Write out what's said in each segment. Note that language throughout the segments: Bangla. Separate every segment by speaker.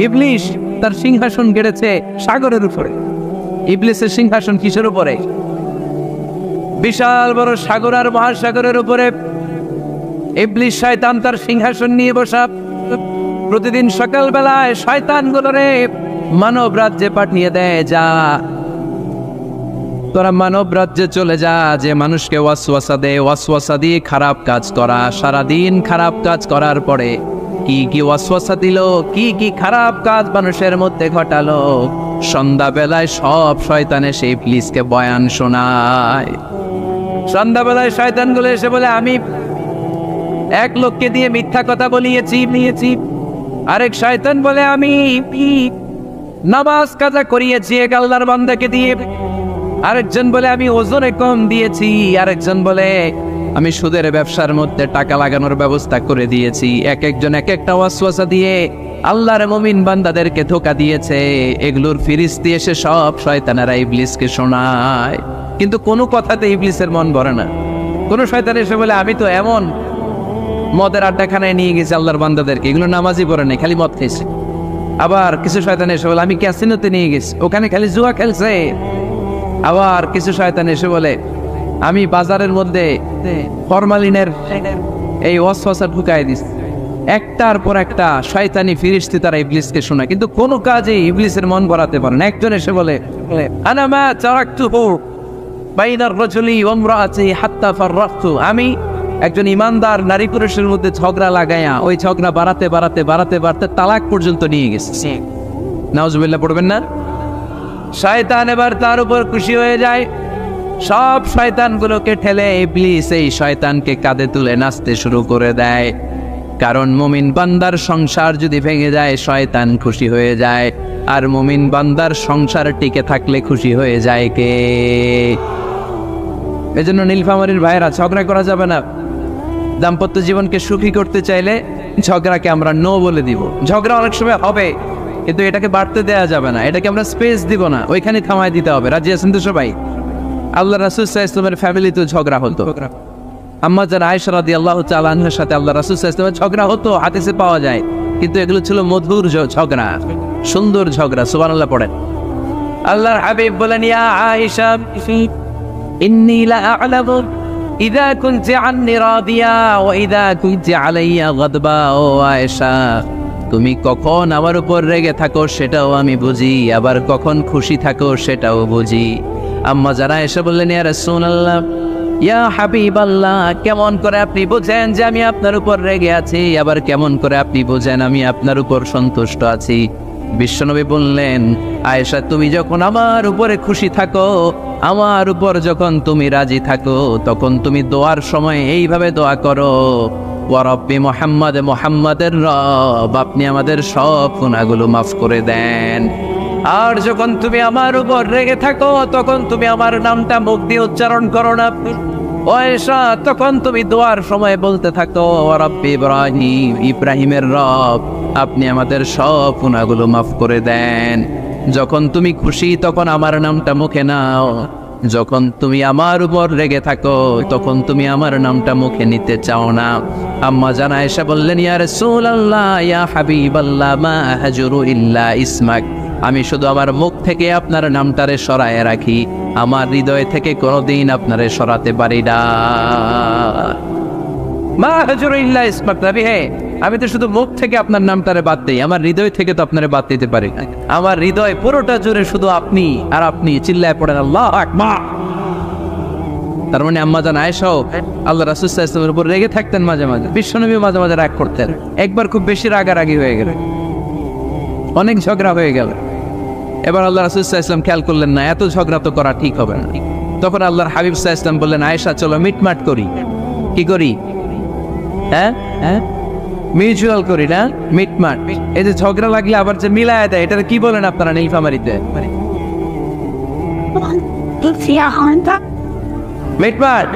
Speaker 1: ইবলিস তার সিংহাসন গেড়েছে সাগরের উপরে। ইবলিসের সিংহাসন কিসের উপরে? বিশাল বড় সাগর আর মহাসাগরের উপরে ইবলিস শয়তান তার সিংহাসন নিয়ে বসা। প্রতিদিন সকালবেলায় শয়তানগুলোরে মানব রাজ্যে পাঠিয়ে দেয়, যা তোরা মানব রাজ্যে চলে যা, যে মানুষকে ওয়াসওয়াসা দেয়, ওয়াসওয়াসা দিয়ে খারাপ কাজ করা। সারাদিন খারাপ কাজ করার পরে কি কি ওয়াসওয়াসা দিল, কি কি খারাপ কাজ মানুষের মধ্যে ঘটালো, সন্ধ্যাবেলায় সব শয়তানে সেই ইবলিসকে বয়ান শোনায়। সন্ধ্যাবেলায় শয়তানগুলো এসে বলে, আমি এক লোককে দিয়ে মিথ্যা কথা বলিয়েছি। আরেক শয়তান বলে, আমি নামাজ কাজা করিয়েছি এক আল্লাহর বান্দাকে দিয়ে। আরেকজন বলে, আমি ওজনে কম দিয়েছি। আরেকজন বলে, আমি সুদের ব্যবসার মধ্যে টাকা লাগানোর ব্যবস্থা করে দিয়েছি। এক একজন এক একটা ওয়াসওয়াসা দিয়ে আল্লাহর মুমিন বান্দাদেরকে ধোঁকা দিয়েছে। এগুলোর ফিরিস্তি এসে সব শয়তানেরা ইবলিসকে শোনায়, কিন্তু কোনো কথাতে ইবলিসের মন ভরে না। কোন শয়তান এসে বলে, আমি তো এমন মদের আড্ডাখানায় নিয়ে গেছি আল্লাহর বান্দাদেরকে, এগুলো নামাজই পড়ে নাই, খালি মদ খেয়েছে। আবার কিছু শয়তান এসে বলে, আমি ক্যাসিনোতে নিয়ে গেছি, ওখানে খালি জুয়া খেলছে। আবার কিছু শয়তান এসে বলে, আমি বাজারের মধ্যে ফরমালিনের এই ওয়াসওয়াসা ঢুকাই দিস। একটার পর একটা শয়তানি ফিরিস্তি তারা ইবলিসকে শোনায়, কিন্তু কোনো কাজে ইবলিসের মন ভরাতে পারে না। একজন এসে বলে, আনা মা তারাকতুহু বাইনার রাজুলি ওয়া ইমরাআতি হাত্তা ফাররাকতু, আমি একজন ইমানদার নারী পুরুষের মধ্যে ঝগড়া লাগায়া ওই ঝগড়া বাড়াতে বাড়াতে বাড়াতে বাড়াতে তালাক পর্যন্ত নিয়ে গেছে। নাউজুবিল্লাহ পড়বেন না? শয়তান এবার তার উপর খুশি হয়ে যায়। সব শয়তানগুলোকে ঠেলে ইবলিস এই শয়তানকে কাঁধে তুলে নাচতে শুরু করে দেয়। কারণ মুমিন বান্দার সংসার যদি ভেঙে যায় শয়তান খুশি হয়ে যায়, আর মুমিন বান্দার সংসার টিকে থাকলে খুশি হয়ে যায় কে? এজন্য নীলফামারীর ভাইয়েরা, ঝগড়া করা যাবে না। দাম্পত্য জীবনকে সুখী করতে চাইলে ঝগড়াকে আমরা নো বলে দিব। ঝগড়া অনেক সময় হবে, কিন্তু এটাকে বাড়তে দেওয়া যাবে না, এটাকে আমরা স্পেস দিব না, ওইখানে থামাই দিতে হবে। রাজি আছেন তো সবাই? আল্লাহ রাসূল সাল্লাল্লাহু আলাইহি ওয়াসাল্লামের ফ্যামিলিতে ঝগড়া হতো। আম্মা জান আয়েশা রাদিয়াল্লাহু তাআলা আনহার সাথে আল্লাহ রাসূল সাল্লাল্লাহু আলাইহি ওয়াসাল্লামের ঝগড়া হতো, হাদিসে পাওয়া যায়। কিন্তু এগুলো ছিল মধুর ঝগড়া, সুন্দর ঝগড়া। সুবহানাল্লাহ পড়েন। আল্লাহর হাবিব বলেন, ইয়া আয়েশা ইন্নী লা আ'লামু ইযা কুনতি আন্নী রাদিয়া ওয়া ইযা কুনতি আলাইয়া গাদবা। ও আয়েশা, তুমি কখন আমার উপর রেগে থাকো সেটাও আমি বুঝি, আবার কখন খুশি থাকো সেটাও বুঝি। আম্মা যারা এসে বললেন, ইয়া রাসূলুল্লাহ, ইয়া হাবিবাল্লাহ, কেমন করে আপনি বুঝেন যে আমি আপনার উপর রেগে আছি, আবার কেমন করে আপনি বুঝেন আমি আপনার উপর সন্তুষ্ট আছি? বিশ্বনবী বললেন, আয়েশা, তুমি যখন আমার উপরে খুশি থাকো, আমার উপর যখন তুমি রাজি থাকো, তখন তুমি দোয়ার সময় এইভাবে দোয়া করো, ওয়া রাব্বি মুহাম্মদ, মুহাম্মাদের রব, আপনি আমাদের সব গুনাহগুলো মাফ করে দেন। আর যখন তুমি আমার উপর রেগে থাকো, তখন তুমি আমার নামটা মুখ দিয়ে উচ্চারণ করো না। আয়েশা, তখন তুমি দোয়ার সময় বলতে থাকো, ওয়া রাব্বি ইব্রাহিম, ইব্রাহিমের রব, আপনি আমাদের সব গুনাহগুলো মাফ করে দেন। যখন তুমি খুশি তখন আমার নামটা মুখে নাও, যখন তুমি আমার উপর রেগে থাকো তখন তুমি আমার নামটা মুখে নিতে চাও না। আম্মা জান আয়েশা বললেন, ইয়া রাসূলুল্লাহ, ইয়া হাবিবাল্লাহ, মা আহজুরু ইল্লা ইসমাক, আমি শুধু আমার মুখ থেকে আপনার নামটারে সরায় রাখি, আমার হৃদয় থেকে কোনোদিন আপনারে সরাতে পারি না। মা আহজুরু ইল্লা ইসমাক, নবী হে, আমি তো শুধু মুখ থেকে আপনার নামটারে বাদ দেই, আমার হৃদয় থেকে তো আপনারে বাদ দিতে পারি না। আমার হৃদয় পুরোটা জুড়ে শুধু আপনি আর আপনি। চিল্লায় পড়েন আল্লাহু আকবার। তার মানে আম্মা জান আয়েশাও আল্লাহ রাসূল সাল্লাল্লাহু আলাইহি ওয়াসাল্লামের উপর রেগে থাকতেন মাঝে মাঝে। বিশ্বনবী মাঝে মাঝে রাগ করতেন। একবার খুব বেশি রাগারাগি হয়ে গেল, অনেক ঝগড়া হয়ে গেল। এবার আল্লাহ রাসূল সাল্লাল্লাহু আলাইহি ওয়াসাল্লাম খেয়াল করলেন না, এত ঝগড়া তো করা ঠিক হবে না। তখন আল্লাহর হাবিব সাল্লাল্লাহু আলাইহি ওয়াসাল্লাম বললেন, আয়েশা চলো মিটমাট করি। কি করি? হ্যাঁ, মিউচুয়াল করি না, মিটমাট। এই যে ঝগড়া লাগলে আবার যে মিলায় দেয়, এটা কি বলেন আপনারা নীলফামারীতে? মিটমাট।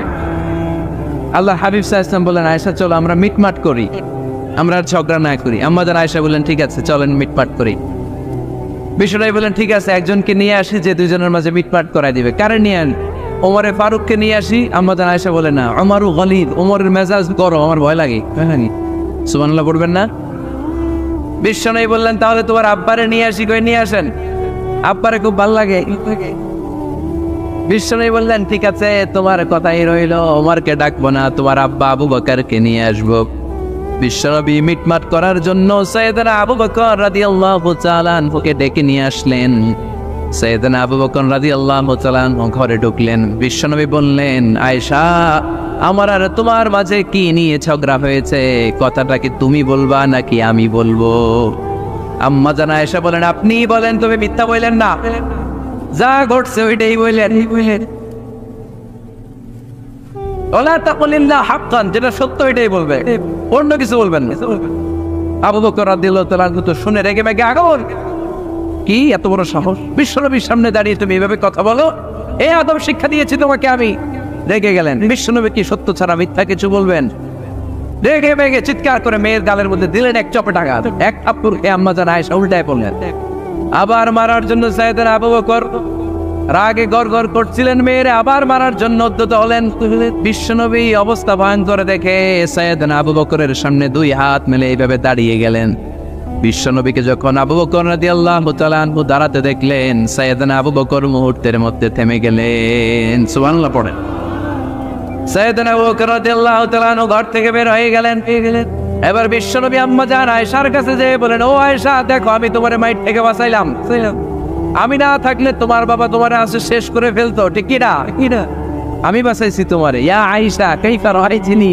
Speaker 1: আল্লাহ হাবিব সাল্লাল্লাহু আলাইহি ওয়াসাল্লাম বলেন, আয়েশা চলো আমরা মিটমাট করি, আমরা আর ঝগড়া না করি। আম্মা জান আয়েশা বললেন, ঠিক আছে চলেন মিটমাট করি। বিশ্বনবী বলেন, ঠিক আছে একজনকে নিয়ে আসি যে দুজনের মাঝে মিটমাট করাই দিবে। কারে নিয়ে আন? ওমরে ফারুককে নিয়ে আসি। আম্মা জান আয়েশা বলে, না, ওমরু গলিদ, ওমরের মেজাজ গরম, আমার ভয় লাগে। সুবহানাল্লাহ পড়বেন না? বিশ্বনবী বললেন তাহলে তোমার আব্বারে নিয়ে আসি, কই নিয়ে আসেন, আব্বারে খুব ভালো লাগে। বিশ্বনবী বললেন ঠিক আছে, তোমার কথাই রইল, ওমরকে ডাকবো না, তোমার আব্বা আবু বকরকে নিয়ে আসবো। বিশ্বনবী মিটমাট করার জন্য সাইয়েদনা আবু বকর রাদিয়াল্লাহু তাআলা আনহুকে ডেকে নিয়ে আসলেন। সাইয়েদনা আবু বকর রাদিয়াল্লাহু তাআলা আনহু ঘরে ঢুকলেন। বিশ্বনবী বললেন, আয়েশা, আমার আর তোমার মাঝে কি নিয়ে ঝগড়া হয়েছে, কথাটা কি তুমি বলবা নাকি আমি বলবো? আম্মা জান আয়েশা বলেন, আপনি বলেন, তবে মিথ্যা বললেন না, যা ঘটছে ওইটাই বললেন। ওলা তাকুলিল্লাহ হাক্কান, যেটা সত্য ওইটাই বলবে, অন্য কিছু বলবেন না। আবু বকর রাদিয়াল্লাহু তাআলা তো শুনে রেগে মেগে আগুন, কি এত বড় সাহস, বিশ্বনবীর সামনে দাঁড়িয়ে তুমি এভাবে কথা বলো, এই আদব শিক্ষা দিয়েছি তোমাকে আমি। রেগে গেলেন। বিশ্বনবী কি সত্য ছাড়া মিথ্যা কিছু বলবেন? রেগে মেগে চিৎকার করে মেয়ের গালের মধ্যে দিলেন এক চপেট আঘাত, এক থাপ্পড় খেয়ে আম্মা জান আয়েশা উল্টায় পড়লেন। আবার মারার জন্য সাইয়েদনা আবু বকর রাগে গড়গড় করছিলেন, মেয়েরে আবার মারার জন্য উদ্যত হলেন। বিশ্বনবী অবস্থা ভয়ঙ্কর দেখে সাইয়েদনা আবু বকরের সামনে দুই হাত মেলে এইভাবে দাঁড়িয়ে গেলেন। বিশ্বনবীকে যখন আবু বকর রাদিয়াল্লাহু তাআলা আনহু দাঁড়াতে দেখলেন, সাইয়েদনা আবু বকর মুহূর্তের মধ্যে থেমে গেলেন। সুবহানাল্লাহ পড়েন। সাইয়েদনা আবু বকর রাদিয়াল্লাহু তাআলা আনহু ঘর থেকে বের হয়ে গেলেন। এবার বিশ্বনবী আম্মা জান আয়েশার কাছে যেয়ে বলেন, ও আয়েশা, দেখো আমি তোমার মাইট থেকে বাঁচাইলাম, আমি না থাকলে তোমার বাবা তোমার আসে শেষ করে ফেলতো, ঠিক কি না? আমি বাঁচাইছি তোমারে। ইয়া আয়েশা কাইফা রাআইতিনি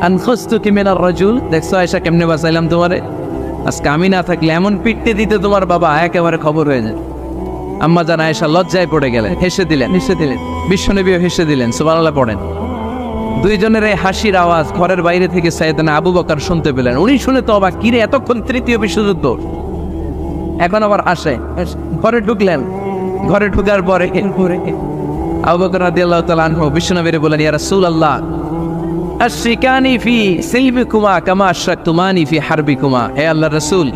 Speaker 1: আনখাসতুকি মিনার রাজুল, দেখছো আয়েশা কেমনে বাঁচাইলাম তোমারে? আজকে আমি না থাকলে এমন পিটতে দিতে তোমার বাবা একেবারে খবর হয়ে যায়। আম্মা জান আয়েশা লজ্জায় পড়ে গেলেন, হেসে দিলেন। বিশ্বনবীও হেসে দিলেন। সুবহানাল্লাহ পড়েন। দুইজনের এই হাসির আওয়াজ ঘরের বাইরে থেকে সাইয়েদনা আবু বকর শুনতে পেলেন। উনি শুনে তো অবাক, কিরে এতক্ষণ তৃতীয় বিশ্বযুদ্ধ, এখন আবার আসে। ঘরে ঢুকলেন। ঘরে ঢুকার পরে আবু বকর রাদিয়াল্লাহু তাআলা আনহু বিশ্বনবীরে বলেন, ইয়া রাসূলুল্লাহ, আশরিকানি ফি সিলমিকুমা কামা আশরাকতুমানি ফি হারবিকুমা। হে আল্লাহর রাসূল,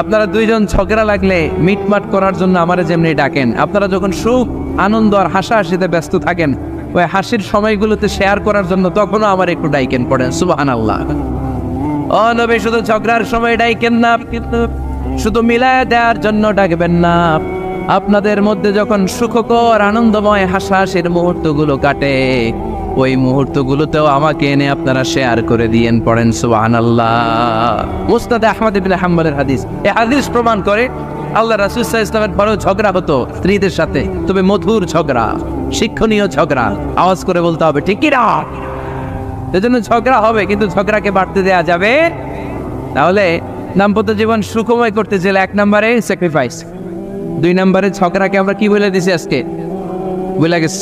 Speaker 1: আপনারা দুইজন ঝগড়া লাগলে মিটমাট করার জন্য আমারে যেমনি ডাকেন, আপনারা যখন সুখ আনন্দ আর হাসাহাসিতে ব্যস্ত থাকেন, ওই হাসির সময়গুলোতে শেয়ার করার জন্য তখনও আমার একটু ডাইকেন পড়েন। সুবহানাল্লাহ। ও নবী, শুধু ঝগড়ার সময় ডাইকেন না, শুধু মিলায় দেওয়ার জন্য ডাকবেন না। আপনাদের মধ্যে যখন সুখকর আনন্দময় হাসাহাসির মুহূর্তগুলো কাটে, ওই মুহূর্তগুলোতেও আমাকে এনে আপনারা শেয়ার করে দিয়েন, পড়েন সুবহানাল্লাহ। মুসনাদে আহমদ ইবনে হাম্বলের হাদিস। এই হাদিস প্রমাণ করে আল্লাহ রাসূল সাল্লাল্লাহু আলাইহি ওয়াসাল্লামের বড় ঝগড়া হতো স্ত্রীদের সাথে, তবে মধুর ঝগড়া, শিক্ষণীয় ঝগড়া। আওয়াজ করে বলতে হবে, ঠিক কি না? এজন্য ঝগড়া হবে, কিন্তু ঝগড়াকে বাড়তে দেয়া যাবে। তাহলে দাম্পত্য জীবন সুখময় করতে চাইলে 1 নম্বরে স্যাক্রিফাইস, 2 নম্বরে ঝগড়াকে আমরা কি বলে দিছি আজকে? বলে গেছি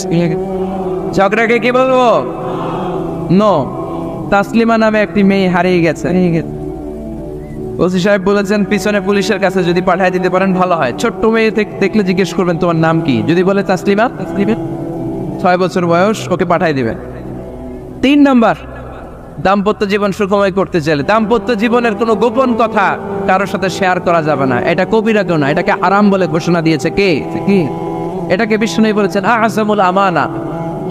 Speaker 1: ঝগড়াকে কি বলবো? নো। তাসলিমা নামে একটি মেয়ে হারিয়ে গেছে। ওসি সাহেব বলেছেন পিছনে পুলিশের কাছে যদি পাঠিয়ে দিতে পারেন ভালো হয়। ছোট্ট মেয়ে দেখলে জিজ্ঞেস করবেন তোমার নাম কি, যদি বলে তাসলিমা, 6 বছর বয়স, ওকে পাঠিয়ে দিবেন। 3 নাম্বার, দাম্পত্য জীবন সুখময় করতে চাইলে দাম্পত্য জীবনের কোনো গোপন কথা কারোর সাথে শেয়ার করা যাবে না। এটা কবিরা গুনাহ, এটাকে হারাম বলে ঘোষণা দিয়েছে কে? এটাকে বিষ্ণু বলেছেন আযমুল আমানা।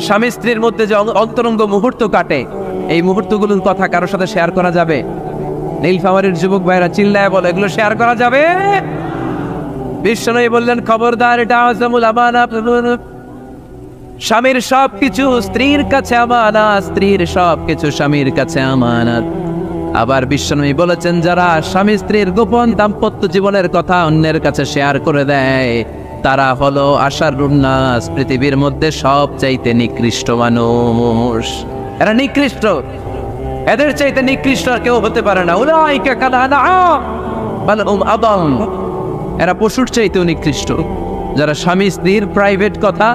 Speaker 1: স্বামী স্ত্রীর মধ্যে যে অন্তরঙ্গ মুহূর্ত কাটে, এই মুহূর্তগুলোর কথা কারোর সাথে শেয়ার করা যাবে? নীলফামারীর যুবক ভাইরা চিল্লায় বলে, এগুলো শেয়ার করা যাবে? বিষ্ণু বললেন খবরদার, এটা আযমুল আমানা। স্বামীর সবকিছু স্ত্রীর কাছে আমানত, স্ত্রীর সবকিছু স্বামীর কাছে আমানত। আবার বিষ্ণু বলেছেন যারা স্বামী স্ত্রীর গোপন দাম্পত্য জীবনের কথা অন্যের কাছে শেয়ার করে দেয়, তারা হলো আশারুন নাস, পৃথিবীর মধ্যে সবচাইতে নিকৃষ্ট মানুষ। এরা নিকৃষ্ট, এদের চাইতে নিকৃষ্ট আর কেউ হতে পারে না। উলাইকা কাল আনআম বাল হুম আদাল। এরা পশুর চাইতেও নিকৃষ্ট, যারা স্বামী স্ত্রীর প্রাইভেট কথা,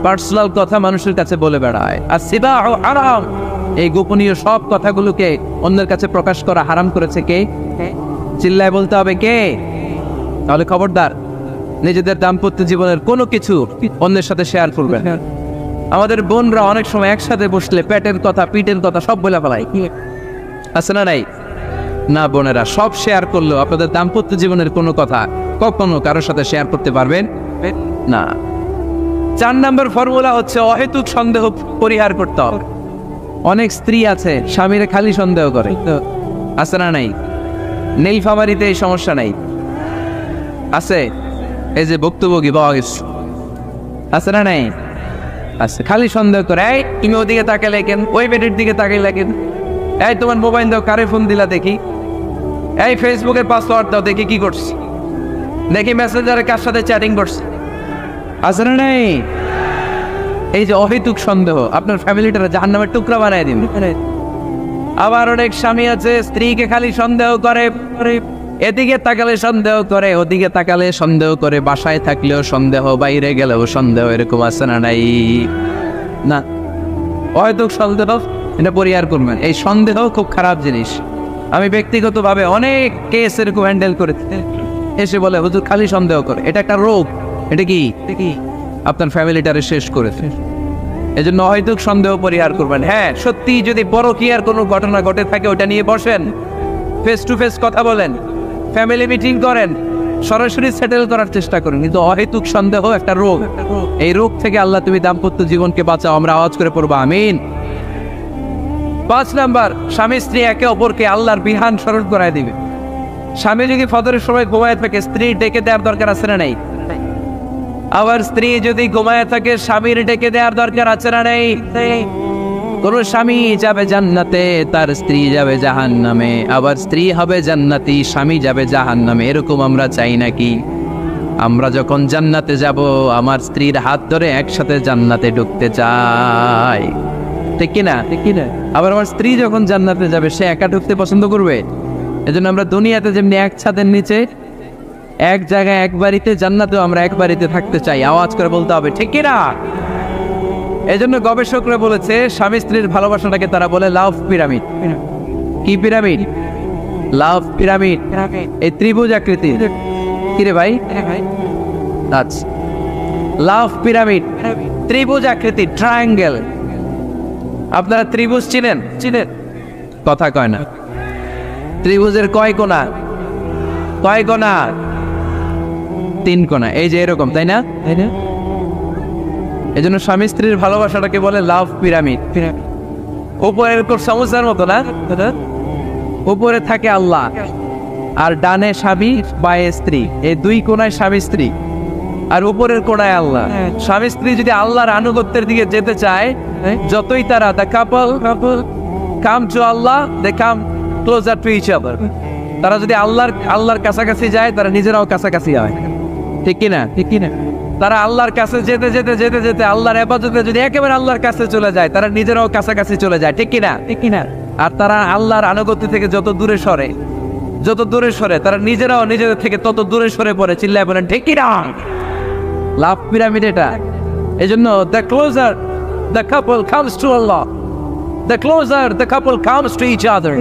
Speaker 1: পার্সোনাল কথা মানুষের কাছে বলে বেড়ায়। আর সিবাহু হারাম, এই গোপনীয় সব কথাগুলোকে অন্যের কাছে প্রকাশ করা হারাম করেছে কে? চিল্লায় বলতে হবে কে? তাহলে খবরদার, নিজেদের দাম্পত্য জীবনের কোনো কিছু অন্যের সাথে শেয়ার করবেন। আমাদের বোনরা অনেক সময় একসাথে বসলে পেটের কথা, পিঠের কথা সব বলে ফেলায়, আছে না? নাই না বোনেরা, সব শেয়ার করলেও আপনাদের দাম্পত্য জীবনের কোনো কথা কখনো কারোর সাথে শেয়ার করতে পারবেন না। 4 নম্বর ফর্মুলা হচ্ছে অহেতুক সন্দেহ পরিহার করতে হবে। অনেক স্ত্রী আছে স্বামীরে খালি সন্দেহ করে, আছে না নাই? নীলফামারীতে এই সমস্যা নাই, আছে? এই যে ভুক্তভোগী পাওয়া গেছে, আছে না নাই? আছে। খালি সন্দেহ করে, এই তুমি ওদিকে তাকালে কেন, ওই বেটির দিকে তাকাইলে কেন, এই তোমার মোবাইল দাও, কারে ফোন দিলা দেখি, এই ফেসবুকের পাসওয়ার্ড দাও দেখি কি করছে, দেখি মেসেঞ্জারে কার সাথে চ্যাটিং করছে, আছে না নাই? এই যে অহেতুক সন্দেহ আপনার ফ্যামিলিটারে জাহান্নামের টুকরা বানায় দিন। আবার অনেক স্বামী আছে স্ত্রীকে খালি সন্দেহ করে, এদিকে তাকালে সন্দেহ করে, ওদিকে তাকালে সন্দেহ করে, বাসায় থাকলেও সন্দেহ, বাইরে গেলেও সন্দেহ, এরকম আছে না নাই? না, অহেতুক সন্দেহ এটা পরিহার করবেন। এই সন্দেহ খুব খারাপ জিনিস। আমি ব্যক্তিগতভাবে অনেক কেস এরকম হ্যান্ডেল করেছি, এসে বলে হুজুর খালি সন্দেহ করে, এটা একটা রোগ। এটা কি আপনার ফ্যামিলিটারে শেষ করেছে। এই জন্য অহেতুক সন্দেহ পরিহার করবেন। হ্যাঁ, সত্যি যদি পরকীয়ার কোনো ঘটনা ঘটে থাকে ওটা নিয়ে বসেন, ফেস টু ফেস কথা বলেন, ফ্যামিলি মিটিং করেন, সরাসরি সেটেল করার চেষ্টা করেন। কিন্তু অহেতুক সন্দেহ একটা রোগ, এই রোগ থেকে আল্লাহ তুমি দাম্পত্য জীবনকে বাঁচাও, আমরা আওয়াজ করে পড়বো আমিন। 5 নাম্বার, স্বামী স্ত্রী একে অপরকে আল্লাহর বিধান স্মরণ করায় দিবে। স্বামী যদি ফজরের সময় ঘুমায় থাকে, স্ত্রী ডেকে দেওয়ার দরকার আছে না নাই? আবার স্ত্রী যদি ঘুমায় থাকে, স্বামীর ডেকে দেওয়ার দরকার আছে না নেই? কোন স্বামী যাবে জান্নাতে, তার স্ত্রী যাবে জাহান্নামে, আবার স্ত্রী হবে জান্নাতি, স্বামী যাবে জাহান্নামে। এরকম আমরা চাই নাকি? আমরা যখন জান্নাতে যাব, আমার স্ত্রীর হাত ধরে একসাথে জান্নাতে ঢুকতে চাই, ঠিক কিনা? ঠিক কিনা? আবার আমার স্ত্রী যখন জান্নাতে যাবে, সে একা ঢুকতে পছন্দ করবে? এজন্য আমরা দুনিয়াতে যেমনি এক ছাদের নিচে, এক জায়গায়, এক বাড়িতে, জান্নাতেও আমরা এক বাড়িতে থাকতে চাই। আওয়াজ করে বলতে হবে, ঠিক কিনা? এজন্য গবেষকরা বলেছে স্বামী স্ত্রীর ভালোবাসাটাকে তারা বলে লাভ পিরামিড। কি পিরামিড? লাভ পিরামিড। এই ত্রিভুজ আকৃতির। কিরে ভাই? আচ্ছা, লাভ পিরামিড, ত্রিভুজ আকৃতি, ট্রায়াঙ্গেল। আপনারা ত্রিভুজ চিনেন? চিনেন? কথা কয় না। ত্রিভুজের কয় কোণা? কয় কোণা? 3 কোণা। এই যে এরকম, তাই না? তাই না? এই জন্য স্বামী স্ত্রীর ভালোবাসাটাকে বলে লাভ পিরামিড। উপরে এরকম সমুদ্রের মতো না, উপরে থাকে আল্লাহ, আর ডানে স্বামী, বায়ে স্ত্রী। এই 2 কোণায় স্বামী স্ত্রী, আর উপরের কোণায় আল্লাহ। স্বামী স্ত্রী যদি আল্লাহর আনুগত্যের দিকে যেতে চায়, যতই তারা the couple come to Allah, they come closer to each other। তারা যদি আল্লাহর কাছাকাছি যায়, তারা নিজেরাও কাছাকাছি হয়, ঠিক কিনা? ঠিক কিনা? তারা আল্লাহর কাছে যেতে যেতে যেতে যেতে আল্লাহর ইবাদতে যদি একেবারে আল্লাহর কাছে চলে যায়, তারা নিজেরাও কাছাকাছি চলে যায়, ঠিক কিনা? ঠিক কিনা? আর তারা আল্লাহর আনুগত্য থেকে যত দূরে সরে, তারা নিজেরাও নিজেদের থেকে তত দূরে সরে পড়ে। চিল্লায় বলেন ঠিক কিনা? লাভ পিরামিড এটা। এই জন্য the closer the couple comes to Allah, the closer the couple comes to each other।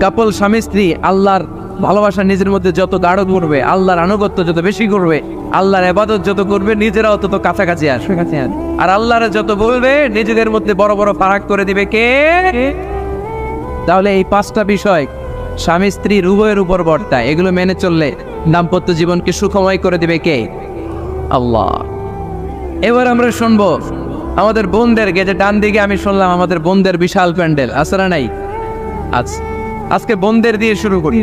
Speaker 1: কাপল স্বামী স্ত্রী আল্লাহর ভালোবাসা নিজের মধ্যে যত গাঢ় করবে, আল্লাহর আনুগত্য যত বেশি করবে, আল্লাহর ইবাদত যত করবে, নিজেরাও তত কাছাকাছি আসবে। আর আল্লাহর যত বলবে, নিজেদের মধ্যে বড় বড় ফারাক করে দিবে কে? তাহলে এই 5টা বিষয় স্বামী স্ত্রীর উভয়ের উপর বর্তায়। এগুলো মেনে চললে দাম্পত্য জীবনকে সুখময় করে দিবে কে? আল্লাহ। এবার আমরা শুনবো আমাদের বোনদেরকে, যে ডান দিকে আমি শুনলাম আমাদের বোনদের বিশাল প্যান্ডেল, আছে না নাই? আচ্ছা, আজকে বোনদের দিয়ে শুরু করি।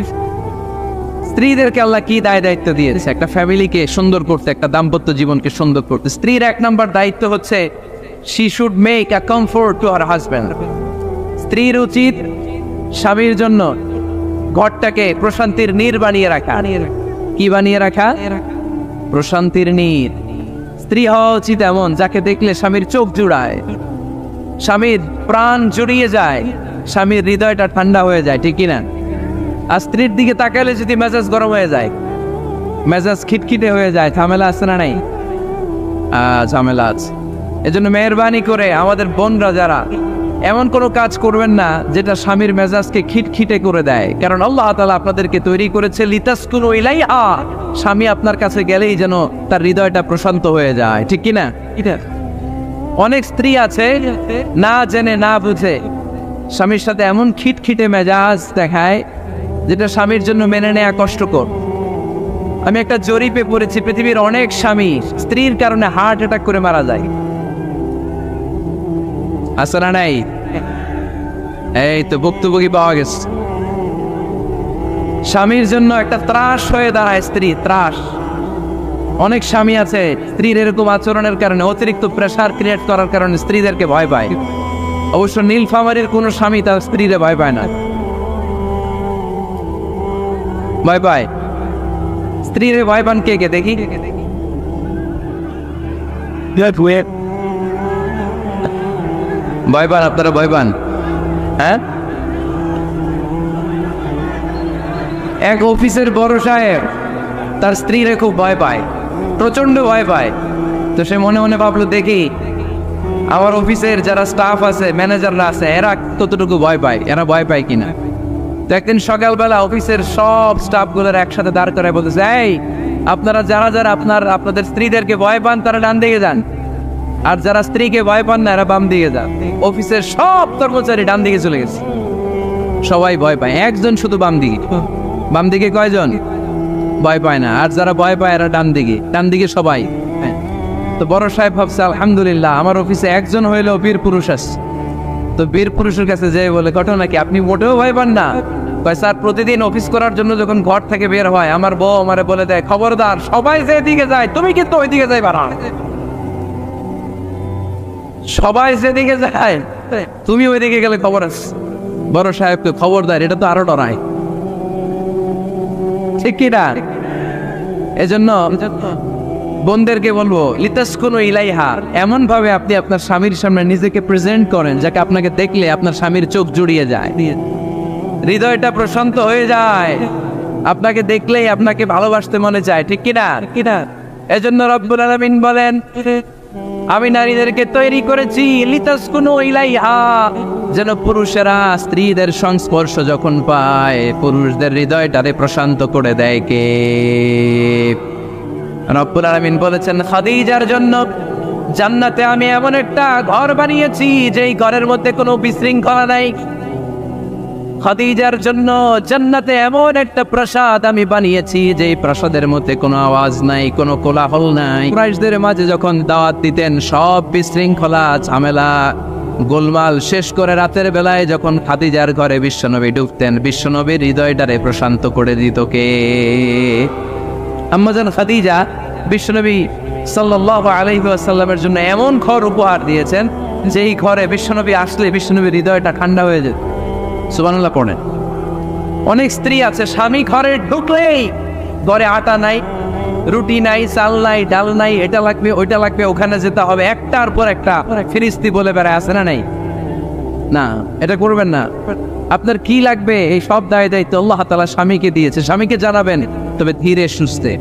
Speaker 1: স্ত্রীদেরকে আল্লাহ কি দায়িত্ব দিয়েছে একটা ফ্যামিলিকে সুন্দর করতে, একটা দাম্পত্য জীবনকে সুন্দর করতে? স্ত্রীর 1 নম্বর দায়িত্ব হচ্ছে she should make a comfort to her husband। স্ত্রীর উচিত স্বামীর জন্য ঘরটাকে প্রশান্তির নীড় বানিয়ে রাখা। কি বানিয়ে রাখা? প্রশান্তির নীড়। স্ত্রী হওয়া উচিত এমন, যাকে দেখলে স্বামীর চোখ জুড়ায়, স্বামীর প্রাণ জুড়িয়ে যায়, স্বামীর হৃদয়টা ঠান্ডা হয়ে যায়, ঠিক কিনা? আর স্ত্রীর দিকে তাকালে যদি মেজাজ গরম হয়ে যায়, মেজাজ খিটখিটে হয়ে যায়, ঝামেলা আছে না নাই? ঝামেলা আছে। এজন্য মেহরবানি করে আমাদের বোনরা যারা, এমন কোনো কাজ করবেন না যেটা স্বামীর মেজাজকে খিটখিটে করে দেয়। কারণ আল্লাহ তাআলা আপনাদেরকে তৈরি করেছে লিতাসকুনু ইলাইহা, স্বামী আপনার কাছে গেলেই যেন তার হৃদয়টা প্রশান্ত হয়ে যায়, ঠিক কিনা? অনেক স্ত্রী আছে না জেনে না বুঝে স্বামীর সাথে এমন খিটখিটে মেজাজ দেখায়, যেটা স্বামীর জন্য মেনে নেওয়া কষ্টকর। আমি একটা জরিপে পড়েছি, পৃথিবীর অনেক স্বামী স্ত্রীর কারণে হার্ট অ্যাটাক করে মারা যায়, আছে না নাই? এই তো ভুক্তভোগী পাওয়া গেছে। স্বামীর জন্য একটা ত্রাস হয়ে দাঁড়ায় স্ত্রী, ত্রাস। অনেক স্বামী আছে স্ত্রীর এরকম আচরণের কারণে, অতিরিক্ত প্রেসার ক্রিয়েট করার কারণে স্ত্রীদেরকে ভয় পায়। অবশ্য নীলফামারীর কোনো স্বামী তার স্ত্রীরে ভয় পায় না। ভয় পায় স্ত্রীরে ভয় পান কে কে দেখি? ভয় পান আপনারা? ভয় পান? হ্যাঁ, এক অফিসের বড় সাহেব তার স্ত্রীরে খুব ভয় পায়, প্রচন্ড ভয় পায়। তো সে মনে মনে ভাবলো, দেখি আমার অফিসের যারা স্টাফ আছে, ম্যানেজাররা আছে, এরা কতটুকু ভয় পায়, এরা ভয় পায় কিনা। তো একদিন সকালবেলা অফিসের সব স্টাফগুলোর একসাথে দাঁড় করায় বলতেছে, এই আপনারা যারা যারা আপনাদের স্ত্রীদেরকে ভয় পান তারা ডান দিকে যান, আর যারা স্ত্রীকে ভয় পান না এরা বাম দিকে যান। অফিসের সব কর্মচারী ডান দিকে চলে গেছে, সবাই ভয় পায়, একজন শুধু বাম দিকে। বাম দিকে কয়জন ভয় পায় না, আর যারা ভয় পায় এরা ডান দিকে, ডান দিকে সবাই। তো বড় সাহেব ভাবছে, আলহামদুলিল্লাহ আমার অফিসে একজন হইলেও বীর পুরুষ আসছে। তো বীর পুরুষের কাছে যেয়ে বলে, ঘটনা কি, আপনি মোটেও ভয় পান না? কয়, স্যার প্রতিদিন অফিস করার জন্য যখন ঘর থেকে বের হয় আমার বউ আমারে বলে দেয়, খবরদার সবাই যেদিকে যায় তুমি কিন্তু ওইদিকে যাইবা না, সবাই যেদিকে যায় তুমি ওইদিকে গেলে খবর আছে। বড় সাহেবকে খবরদার, এটা তো আরো ডরায়, ঠিক কিনা? এজন্য বোনদেরকে বলবো, লিতাসকুনু ইলাইহা, এমন ভাবে আপনি আপনার স্বামীর সামনে নিজেকে প্রেজেন্ট করেন যাকে আপনাকে দেখলে আপনার স্বামীর চোখ জুড়িয়ে যায়, হৃদয়টা প্রশান্ত হয়ে যায়, আপনাকে দেখলেই আপনাকে ভালোবাসতে মনে চায়, ঠিক কিনা? এজন্য রব্বুল আলামিন বলেন, আমি নারীদেরকে তৈরি করেছি লিতাসকুনু ইলাইহা, যেন পুরুষেরা স্ত্রীদের সংস্পর্শ যখন পায় পুরুষদের হৃদয়টারে প্রশান্ত করে দেয় কে? রব্বুল আলামিন বলেছেন, খাদিজার জন্য জান্নাতে আমি এমন একটা ঘর বানিয়েছি যেই ঘরের মধ্যে কোনো বিশৃঙ্খলা নাই। খাদিজার জন্য জান্নাতে এমন একটা প্রাসাদ আমি বানিয়েছি যেই প্রাসাদের মধ্যে কোনো আওয়াজ নাই, কোনো কোলাহল নাই। কুরাইশদের মাঝে যখন দাওয়াত দিতেন সব বিশৃঙ্খলা ঝামেলা গোলমাল শেষ করে রাতের বেলায় যখন খাদিজার ঘরে বিশ্বনবী ঢুকতেন, বিশ্বনবীর হৃদয়টারে প্রশান্ত করে দিত কে? আম্মাজান খাদিজা বিশ্বনবী সাল্লাল্লাহু আলাইহি ওয়াসাল্লামের জন্য এমন ঘর উপহার দিয়েছেন যেই ঘরে বিশ্বনবী আসলে বিশ্বনবীর হৃদয়টা ঠান্ডা হয়ে যেত। সুবহানাল্লাহ পড়েন। অনেক স্ত্রী আছে স্বামী ঘরে ঢুকলেই ঘরে আটা নাই, রুটি নাই, চাল নাই, ডাল নাই, এটা লাগবে ওইটা লাগবে, ওখানে যেতে হবে, একটার পর একটা ফিরিস্তি বলে বেড়ায়, আছে না নাই? না, এটা করবেন না। আপনার কি লাগবে এই সব দায়িত্ব আল্লাহ তাআলা স্বামীকে দিয়েছে, স্বামীকে জানাবেন, তবে ধীরে সুস্থে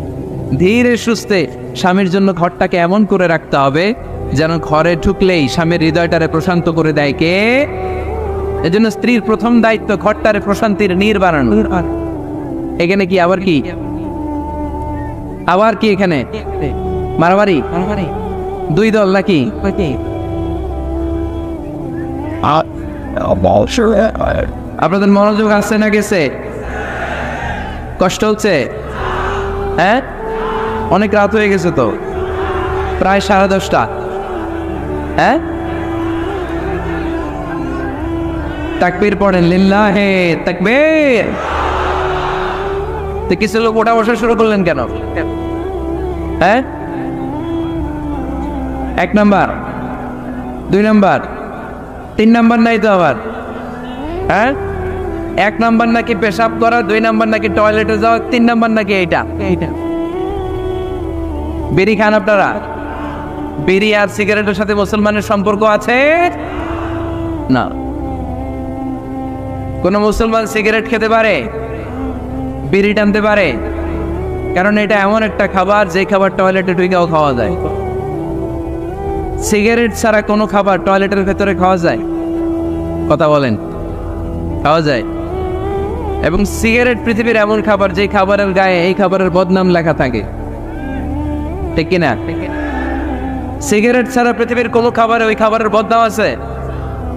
Speaker 1: ধীরে সুস্থে স্বামীর জন্য ঘরটাকে এমন করে রাখতে হবে যেন ঘরে ঢুকলেই স্বামীর হৃদয়টারে প্রশান্ত করে দেয় কে? এজন্য স্ত্রীর প্রথম দায়িত্ব ঘরটারে প্রশান্তির নীড় বানানো। এখানে কি আবার কি এখানে মারামারি দুই দল নাকি? আপনাদের মনোযোগ আসছে না গেছে? কষ্ট হচ্ছে? হ্যাঁ, অনেক রাত হয়ে গেছে তো, প্রায় 10:30। হ্যাঁ, তাকবীর পড়েন, লিল্লাহে তাকবীর। তো কিছু লোক ওঠা বসা শুরু করলেন কেন? হ্যাঁ, 1 নাম্বার 2 নাম্বার 3 নাম্বার নাই তো আবার? হ্যাঁ, 1 নাম্বার নাকি পেশাব করা, 2 নাম্বার নাকি টয়লেটে যাওয়া, 3 নাম্বার নাকি এইটা। বিড়ি খান আপনারা? বিড়ি আর সিগারেটের সাথে মুসলমানের সম্পর্ক আছে না। কোন মুসলমান সিগারেট খেতে পারে, বিড়ি টানতে পারে? কারণ এটা এমন একটা খাবার যে খাবার টয়লেটে ঢুকেও খাওয়া যায়। সিগারেট ছাড়া কোনো খাবার টয়লেটের ভেতরে খাওয়া যায়? কথা বলেন, খাওয়া যায়। এবং সিগারেট পৃথিবীর এমন খাবার যে খাবারের গায়ে এই খাবারের বদনাম লেখা থাকে, ঠিক কিনা? সিগারেট ছাড়া পৃথিবীর কোনো খাবারে ওই খাবারের বদনাম আছে?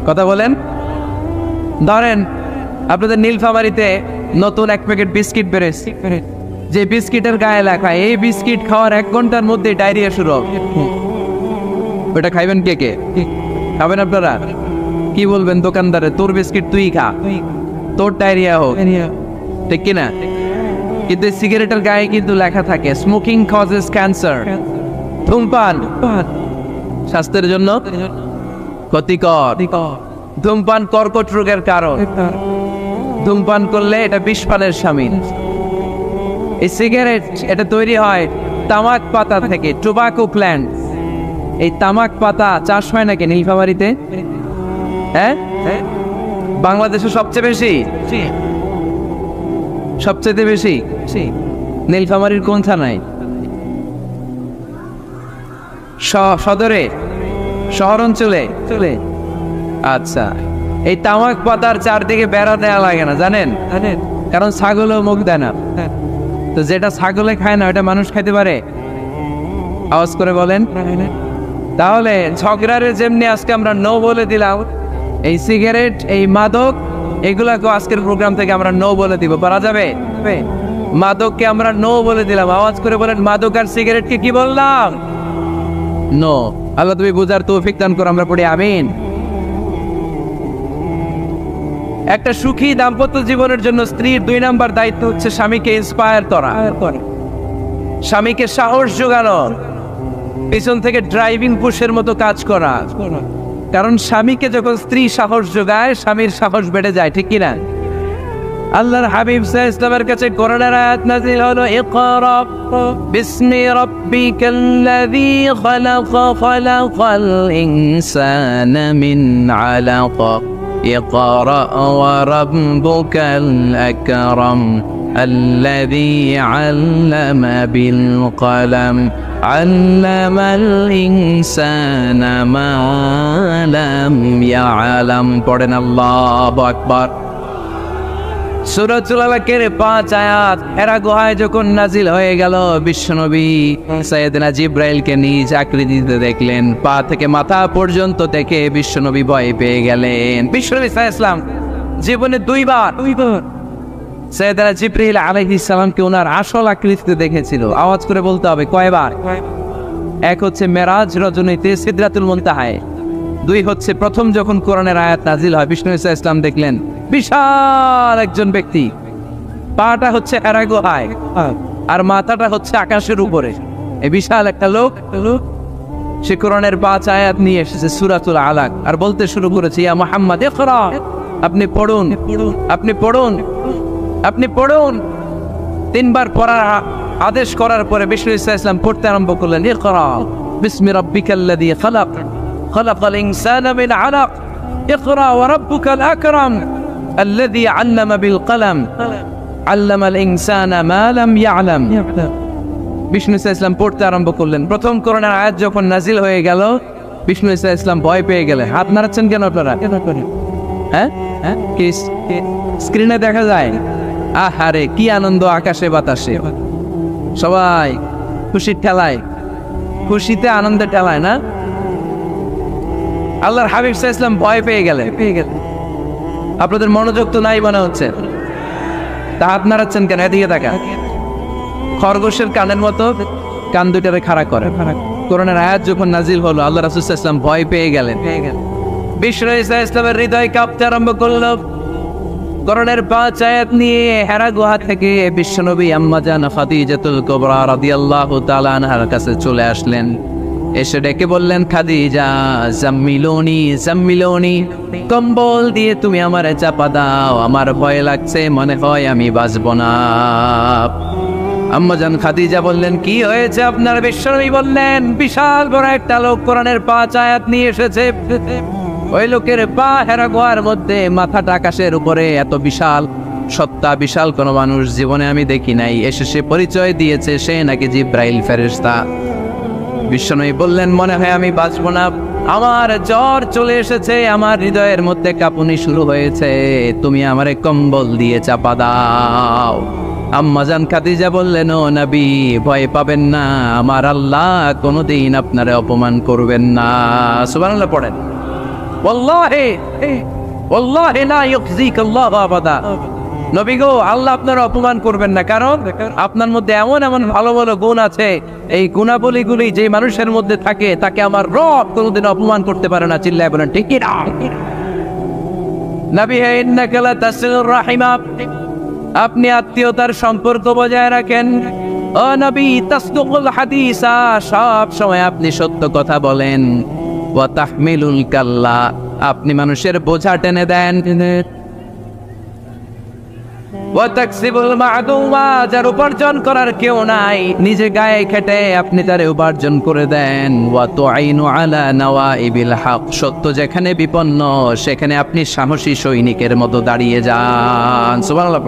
Speaker 1: কথা বলেন। ধরেন আপনাদের নীলফামারীতে নতুন 1 প্যাকেট বিস্কিট বেরোচ্ছে, যে বিস্কিটের গায়ে লেখা এই বিস্কিট খাওয়ার 1 ঘন্টার মধ্যে ডায়রিয়া শুরু হবে। ওটা খাইবেন কে কে? খাবেন আপনারা? কি বলবেন দোকানদারে, তোর বিস্কিট তুই খা, তোর ডায়রিয়া হোক, ঠিক কিনা? কিন্তু সিগারেটের গায়ে কিন্তু লেখা থাকে স্মোকিং কজেস ক্যান্সার, ধূমপান স্বাস্থ্যের জন্য ক্ষতিকর, ধূমপান কর্কট রোগের কারণ, ধূমপান করলে এটা বিষপানের শামিল। এই সিগারেট এটা তৈরি হয় তামাক পাতা থেকে, টোবাকো প্ল্যান্ট। এই তামাক পাতা চাষ হয় নাকি নীলফামারীতে? হ্যাঁ, বাংলাদেশে সবচেয়ে বেশি, সবচেয়ে বেশি নীলফামারীর কোন থানায়? সদরে, শহর অঞ্চলে। আচ্ছা, এই তামাক পাতার চারদিকে বেড়া দেওয়া লাগে না, জানেন? কারণ ছাগলও মুখ দেয় না। তো যেটা ছাগলে খায় না ওটা মানুষ খাইতে পারে? আওয়াজ করে বলেন। তাহলে ঝগড়ারে যেমনি আজকে আমরা নো বলে দিলাম, এই সিগারেট, এই মাদক, এগুলাকে আজকের প্রোগ্রাম থেকে আমরা নো বলে দিব। পারা যাবে? মাদককে আমরা নো বলে দিলাম। আওয়াজ করে বলেন, মাদক আর সিগারেটকে কি বললাম? নো। আল্লাহ তুমি বুঝার তৌফিক দান করো, আমরা পড়ি আমিন। একটা সুখী দাম্পত্য জীবনের জন্য স্ত্রীর 2 নাম্বার দায়িত্ব হচ্ছে স্বামীকে ইন্সপায়ার করা, স্বামীকে সাহস যোগানো, পিছন থেকে ড্রাইভিং পুশের মতো কাজ করা। কারণ স্বামীকে যখন স্ত্রী সাহস যোগায়, স্বামীর সাহস বেড়ে যায়, ঠিক কিনা? আল্লাহর হাবিব সাল্লাল্লাহু আলাইহি ওয়াসাল্লামের কাছে কোরআনের আয়াত নাযিল হলো, ইকরা বিসমি রাব্বিকাল্লাযী খালাক, খালাকাল ইনসানা মিন আলাক, ইকরা ওয়া রাব্বুকাল আকরাম الذي علم بالقلم علم الإنسان ما لم يعلم। পড়েন আল্লাহু আকবার। সূরাতুল আলাকের 5 আয়াত হেরা গুহায় যখন নাজিল হয়ে গেল, বিশ্বনবী সাইয়েদনা জিবরাইলকে নিজ আকৃতিতে দেখলেন, পা থেকে মাথা পর্যন্ত দেখে বিশ্বনবী ভয় পেয়ে গেলেন। বিশ্বনবী সাল্লাল্লাহু আলাইহি ওয়াসাল্লাম জীবনে দুইবার সাইয়েদনা জিবরাইল আলাইহিস সালামকে ওনার আসল আকৃতিতে দেখেছিল। আওয়াজ করে বলতে হবে, কয়বার? এক হচ্ছে মেরাজ রজনীতে সিদরাতুল মুনতাহায়, 2 হচ্ছে প্রথম যখন কোরআনের আয়াত নাজিল হয়, বিষ্ণু ইসা ইসলাম দেখলেন বিশাল একজন ব্যক্তি, পাটা হচ্ছে হেরা গুহায় আর মাথাটা হচ্ছে আকাশের উপরে। এই বিশাল একটা লোক, সে কোরআনের 5 আয়াত নিয়ে এসেছে সূরাতুল আলাক, আর বলতে শুরু করেছে, ইয়া মুহাম্মদ ইকরা, আপনি পড়ুন, আপনি পড়ুন, আপনি পড়ুন। 3 বার পড়ার আদেশ করার পরে বিষ্ণু ইসা ইসলাম পড়তে আরম্ভ করলেন, ইকরা বিসমি রাব্বিকাল্লাযী খালাক, খালাকাল ইনসানা মিন আলাক, ইকরা ওয়া রাব্বুকাল আকরাম আল্লাযী আল্লামা বিল কলম আল্লামাল ইনসানা মা লাম ইয়ালাম। বিষ্ণু ইসা ইসলাম পড়তে আরম্ভ করলেন। প্রথম কোরআনের আয়াত যখন নাজিল হয়ে গেল, বিষ্ণু ইসা ইসলাম ভয় পেয়ে গেলেন। হাত নাড়াচ্ছেন কেন আপনারা? হ্যাঁ, কি স্ক্রিনে দেখা যায়? আহারে কি আনন্দ, আকাশে বাতাসে সবাই খুশির ঠেলায়, খুশিতে আনন্দে ঠেলায় না? আল্লাহর হাবিব সাল্লাল্লাহু আলাইহি ওয়াসাল্লাম ভয় পেয়ে গেলেন। আপনাদের মনোযোগ তো নাই মনে হচ্ছে, তা হাত নাড়াচ্ছেন কেন? এদিকে তাকা। খরগোশের কানের মতো কান দুটারে খাড়া করে। কোরআনের আয়াত যখন নাজিল হলো, আল্লাহ রাসূল সাল্লাল্লাহু আলাইহি ওয়াসাল্লাম ভয় পেয়ে গেলেন। বিষ্ণু ইসা ইসলামের হৃদয় কাঁপতে আরম্ভ করলো। কোরআনের 5 আয়াত নিয়ে হেরা গুহা থেকে বিশ্বনবী আম্মা জান খাদিজাতুল কুবরা রাদিয়াল্লাহু তাআলা আনহার কাছে চলে আসলেন। এসে ডেকে বললেন, খাদিজা জাম্মিলুনি জাম্মিলুনি, কম্বল দিয়ে তুমি আমারে চাপা দাও, আমার ভয় লাগছে, মনে হয় আমি বাঁচব না। আম্মা জান খাদিজা বললেন, কি হয়েছে আপনার? বিশ্বনবী বললেন, বিশাল বড় একটা লোক কোরআনের 5 আয়াত নিয়ে এসেছে। ওই লোকের পা হেরা গুহার মধ্যে, মাথাটা আকাশের উপরে, এত বিশাল সত্তা, বিশাল কোন মানুষ জীবনে আমি দেখি নাই। এসে সে পরিচয় দিয়েছে সে নাকি জিব্রাইল ফেরেশতা। বিশ্বনবী বললেন, মনে হয় আমি বাঁচব না, আমার জ্বর চলে এসেছে, আমার হৃদয়ের মধ্যে কাঁপুনি শুরু হয়েছে, তুমি আমারে কম্বল দিয়ে চাপা দাও। আম্মা জান খাদিজা বললেন, ও নবী ভয় পাবেন না, আমার আল্লাহ কোনোদিন আপনারে অপমান করবেন না। সুবহানাল্লাহ পড়েন। ওয়াল্লাহি ওয়াল্লাহি লা ইউখজিকাল্লাহু আবাদা। নবী গো, আল্লাহ আপনার অপমান করবেন না, কারণ আপনার মধ্যে এমন এমন ভালো ভালো গুণ আছে, এই গুণাবলীগুলি যে মানুষের মধ্যে থাকে তাকে আমার রব কোনোদিন অপমান করতে পারে না। চিল্লায় বলেন ঠিক কি না? নবী হে, ইন্নাকা লা তাসিলুর রাহিমা, আপনি আত্মীয়তার সম্পর্ক বজায় রাখেন। ও নবী তাসদুকুল হাদিসা, সব সময় আপনি সত্য কথা বলেন। ওয়া তাহমিলুল কাল্লা, আপনি মানুষের বোঝা টেনে দেন। ওয়া তাকসিবুল মা'দুমা, যার উপার্জন করার কেউ নাই, নিজে গায়ে খেটে আপনি তারে উপার্জন করে দেন। ওয়া তুআইনু আলা নাওয়াইবিল হক, সত্য যেখানে বিপন্ন সেখানে আপনি সাহসী সৈনিকের মতো দাঁড়িয়ে যান। সুবহানাল্লাহ।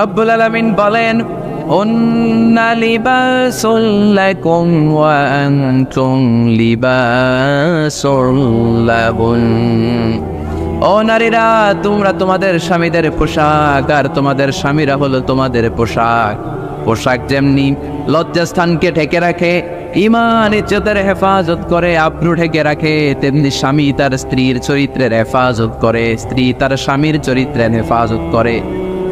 Speaker 1: রব্বুল আলামিন বলেন, উন্না লিবাসুল লাকুম ওয়া আনতুম লিবাসুল লাহুন। ও নারীরা, তোমরা তোমাদের স্বামীদের পোশাক, আর তোমাদের স্বামীরা হলো তোমাদের পোশাক। পোশাক যেমনি লজ্জাস্থানকে ঢেকে রাখে, ঈমান ইজ্জতের হেফাজত করে, আব্রু ঢেকে রাখে, তেমনি স্বামী তার স্ত্রীর চরিত্রের হেফাজত করে, স্ত্রী তার স্বামীর চরিত্রের হেফাজত করে।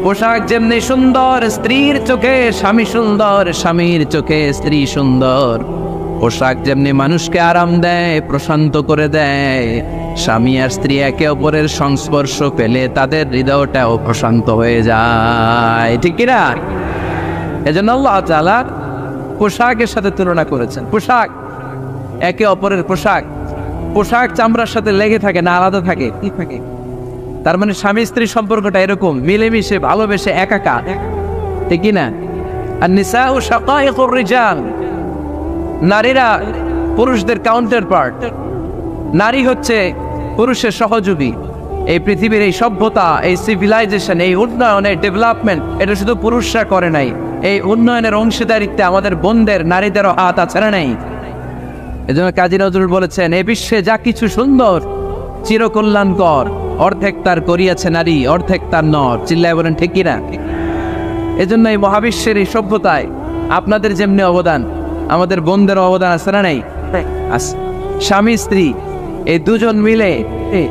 Speaker 1: পোশাক যেমনি সুন্দর, স্ত্রীর চোখে স্বামী সুন্দর, স্বামীর চোখে স্ত্রী সুন্দর। পোশাক যেমনি মানুষকে আরাম দেয়, প্রশান্ত করে দেয়, স্বামী আর স্ত্রী একে অপরের সংস্পর্শ পেলে তাদের হৃদয়টাও প্রশান্ত হয়ে যায়, ঠিক কিনা? এজন্য আল্লাহ তাআলা পোশাকের সাথে তুলনা করেছেন। পোশাক একে অপরের পোশাক, পোশাক চামড়ার সাথে লেগে থাকে না, আলাদা থাকে, কি থাকে। তার মানে স্বামী স্ত্রী সম্পর্কটা এরকম মিলেমিশে ভালোবেসে একাকার, ঠিক কিনা? আর নিসাউ শাকাইকুর রিজাল, নারীরা পুরুষদের কাউন্টার পার্ট। নারী হচ্ছে পুরুষের সহযোগী। এই পৃথিবীর এই সভ্যতা, এই সিভিলাইজেশন, এই উন্নয়ন, এই ডেভেলপমেন্ট, এটা শুধু পুরুষরা করে নাই। এই উন্নয়নের অংশীদারিত্বে আমাদের বোনদের, নারীদেরও হাত আছে না নাই? এজন্য কাজী নজরুল বলেছেন, এ বিশ্বে যা কিছু সুন্দর চিরকল্যাণকর, অর্ধেক তার করিয়াছে নারী, অর্ধেক তার নর। চিল্লায় বলেন ঠিক কিনা? এজন্য এই মহাবিশ্বের এই সভ্যতায় আপনাদের যেমনি অবদান, আমাদের বোনদের অবদান আছে না নাই? আছে। স্বামী স্ত্রী এই দুজন মিলে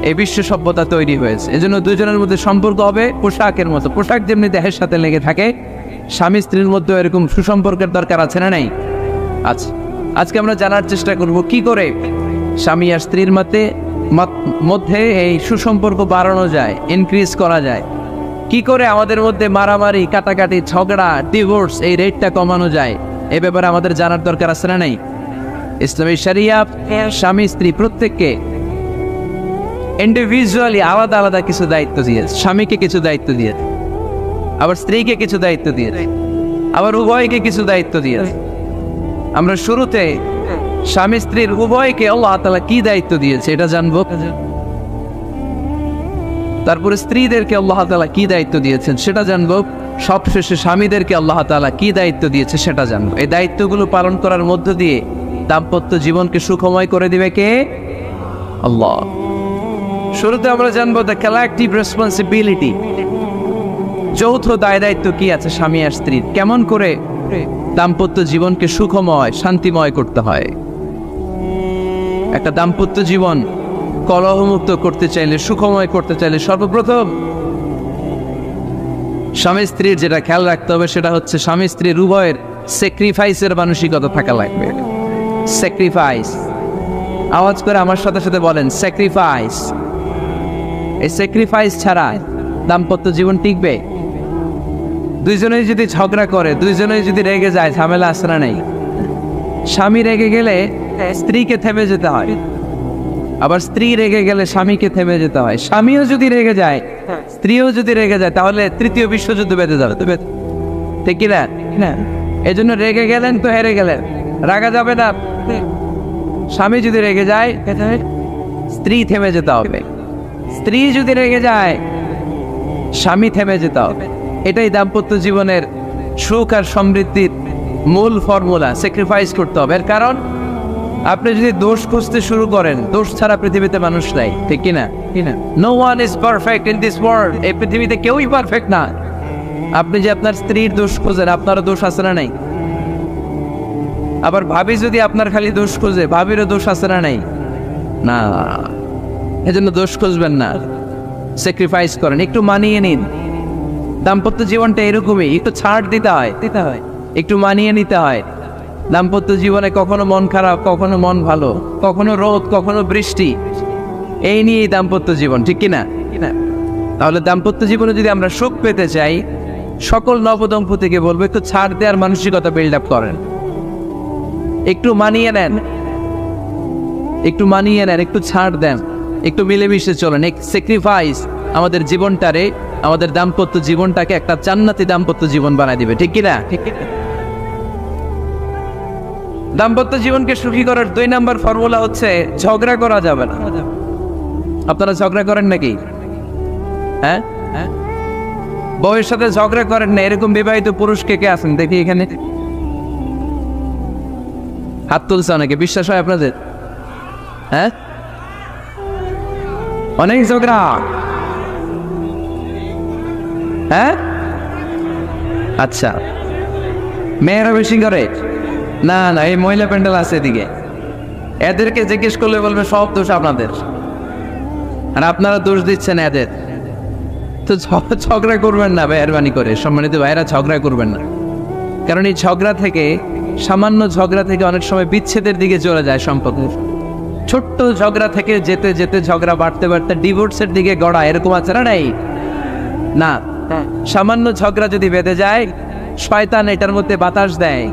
Speaker 1: এই বিশ্ব সভ্যতা তৈরি হয়েছে। এজন্য দুজনের মধ্যে সম্পর্ক হবে পোশাকের মতো। পোশাক যেমনি দেহের সাথে লেগে থাকে, স্বামী স্ত্রীর মধ্যে এরকম সুসম্পর্কের দরকার আছে না নাই? আচ্ছা, আজকে আমরা জানার চেষ্টা করব কি করে স্বামী আর স্ত্রীর মধ্যে এই সুসম্পর্ক বাড়ানো যায়, ইনক্রিজ করা যায়। কি করে আমাদের মধ্যে মারামারি, কাটাকাটি, ঝগড়া, ডিভোর্স এই রেটটা কমানো যায়, এ ব্যাপারে আমাদের জানার দরকার আছে না নাই? ইসলামী শরিয়া স্বামী স্ত্রী প্রত্যেককে ইন্ডিভিজুয়ালি আলাদা আলাদা কিছু দায়িত্ব দিয়েছে। স্বামীকে কিছু দায়িত্ব দিয়েছে, আবার স্ত্রীকে কিছু দায়িত্ব দিয়েছে, আবার উভয়কে কিছু দায়িত্ব দিয়েছে। আমরা শুরুতে স্বামী স্ত্রীর উভয়কে আল্লাহ তাআলা কি দায়িত্ব দিয়েছে এটা জানবো। তারপরে স্ত্রীদেরকে আল্লাহ তাআলা কি দায়িত্ব দিয়েছেন সেটা জানবো। সবশেষে স্বামীদেরকে আল্লাহ তাআলা কি দায়িত্ব দিয়েছে সেটা জানবো। এই দায়িত্বগুলো পালন করার মধ্য দিয়ে দাম্পত্য জীবনকে সুখময় করে দিবে কে? আল্লাহ। শুরুতে আমরা জানবো দ্য কালেকটিভ রেসপন্সিবিলিটি, যৌথ দায় দায়িত্ব কি আছে স্বামী আর স্ত্রীর, কেমন করে দাম্পত্য জীবনকে সুখময় শান্তিময় করতে হয়। একটা দাম্পত্য জীবন কলহমুক্ত করতে চাইলে, সুখময় করতে চাইলে সর্বপ্রথম স্বামী স্ত্রীর যেটা খেয়াল রাখতে হবে সেটা হচ্ছে স্বামী স্ত্রীর উভয়ের স্যাক্রিফাইসের মানসিকতা থাকা লাগবে। স্যাক্রিফাইস, আওয়াজ করে আমার সাথে সাথে বলেন স্যাক্রিফাইস। এই স্যাক্রিফাইস ছাড়া দাম্পত্য জীবন টিকবে? দুইজনেই যদি ঝগড়া করে, দুইজনেই যদি রেগে যায়, ঝামেলা আসে না নাই? স্বামী রেগে গেলে স্ত্রীকে থেমে যেতে হয়, আবার স্ত্রী রেগে গেলে স্বামীকে থেমে যেতে হয়। স্বামীও যদি রেগে যায়, স্ত্রীও যদি রেগে যায়, তাহলে তৃতীয় বিশ্বযুদ্ধ বেঁধে যাবে, ঠিক কিনা? এই জন্য রেগে গেলেন তো হেরে গেলেন, রাগা যাবে না। স্বামী যদি রেগে যায়, স্ত্রী থেমে যেতে হবে। স্ত্রী যদি রেগে যায়, স্বামী থেমে যেতে হবে। এটাই দাম্পত্য জীবনের সুখ আর সমৃদ্ধির মূল ফর্মুলা। স্যাক্রিফাইস করতে হবে। এর কারণ আপনি যদি দোষ খুঁজতে শুরু করেন, দোষ ছাড়া পৃথিবীতে মানুষ নাই, ঠিক কিনা? No one is perfect in this world. এই পৃথিবীতে কেউই পারফেক্ট না। আপনি যে আপনার স্ত্রীর দোষ খোঁজেন, আপনারও দোষ আছে না নাই? আবার ভাবি যদি আপনার খালি দোষ খোঁজে, ভাবিরও দোষ আছে না নাই? না, এজন্য দোষ খুঁজবেন না, স্যাক্রিফাইস করেন, একটু মানিয়ে নিন। দাম্পত্য জীবনটা এরকমই, একটু ছাড় দিতে হয়, একটু মানিয়ে নিতে হয়। দাম্পত্য জীবনে কখনো মন খারাপ, কখনো মন ভালো, কখনো রোদ, কখনো বৃষ্টি, এই নিয়েই দাম্পত্য জীবন, ঠিক কিনা? তাহলে দাম্পত্য জীবনে যদি আমরা সুখ পেতে চাই, সকল নবদম্পতিকে বলবো একটু ছাড় দেওয়ার মানসিকতা বিল্ড আপ করেন, একটু মানিয়ে নেন, একটু ছাড় দেন, একটু মিলেমিশে চলেন। এক স্যাক্রিফাইস আমাদের জীবনটারে, আমাদের দাম্পত্য জীবনটাকে একটা জান্নাতি দাম্পত্য জীবন বানাই দিবে, ঠিক কিনা? দাম্পত্য জীবনকে সুখী করার 2 নাম্বার ফর্মুলা হচ্ছে ঝগড়া করা যাবে না। আপনারা ঝগড়া করেন নাকি? হ্যাঁ, বউয়ের সাথে ঝগড়া করেন না এরকম বিবাহিত পুরুষ কে কে আছেন দেখি এখানে? হাত তুলছে অনেকে, বিশ্বাস হয় আপনাদের? হ্যাঁ, অনেক ঝগড়া। হ্যাঁ, আচ্ছা, মেয়েরা বেশি করে? না না, এই মহিলা প্যান্ডেল আছে এদিকে, এদেরকে জিজ্ঞেস করলে বলবে সব দোষ আপনাদের, আর আপনারা দোষ দিচ্ছেন এদের। তো ঝগড়া করবেন না মেহরবানি করে, সম্মানিত ভাইরা, ঝগড়া করবেন না। কারণ এই ঝগড়া থেকে, সামান্য ঝগড়া থেকে অনেক সময় বিচ্ছেদের দিকে চলে যায় সম্পর্ক। ছোট্ট ঝগড়া থেকে যেতে যেতে ঝগড়া বাড়তে বাড়তে ডিভোর্সের দিকে গড়া, এরকম আছে না? নাই না, সামান্য ঝগড়া যদি বেঁধে যায়, শয়তান এটার মধ্যে বাতাস দেয়,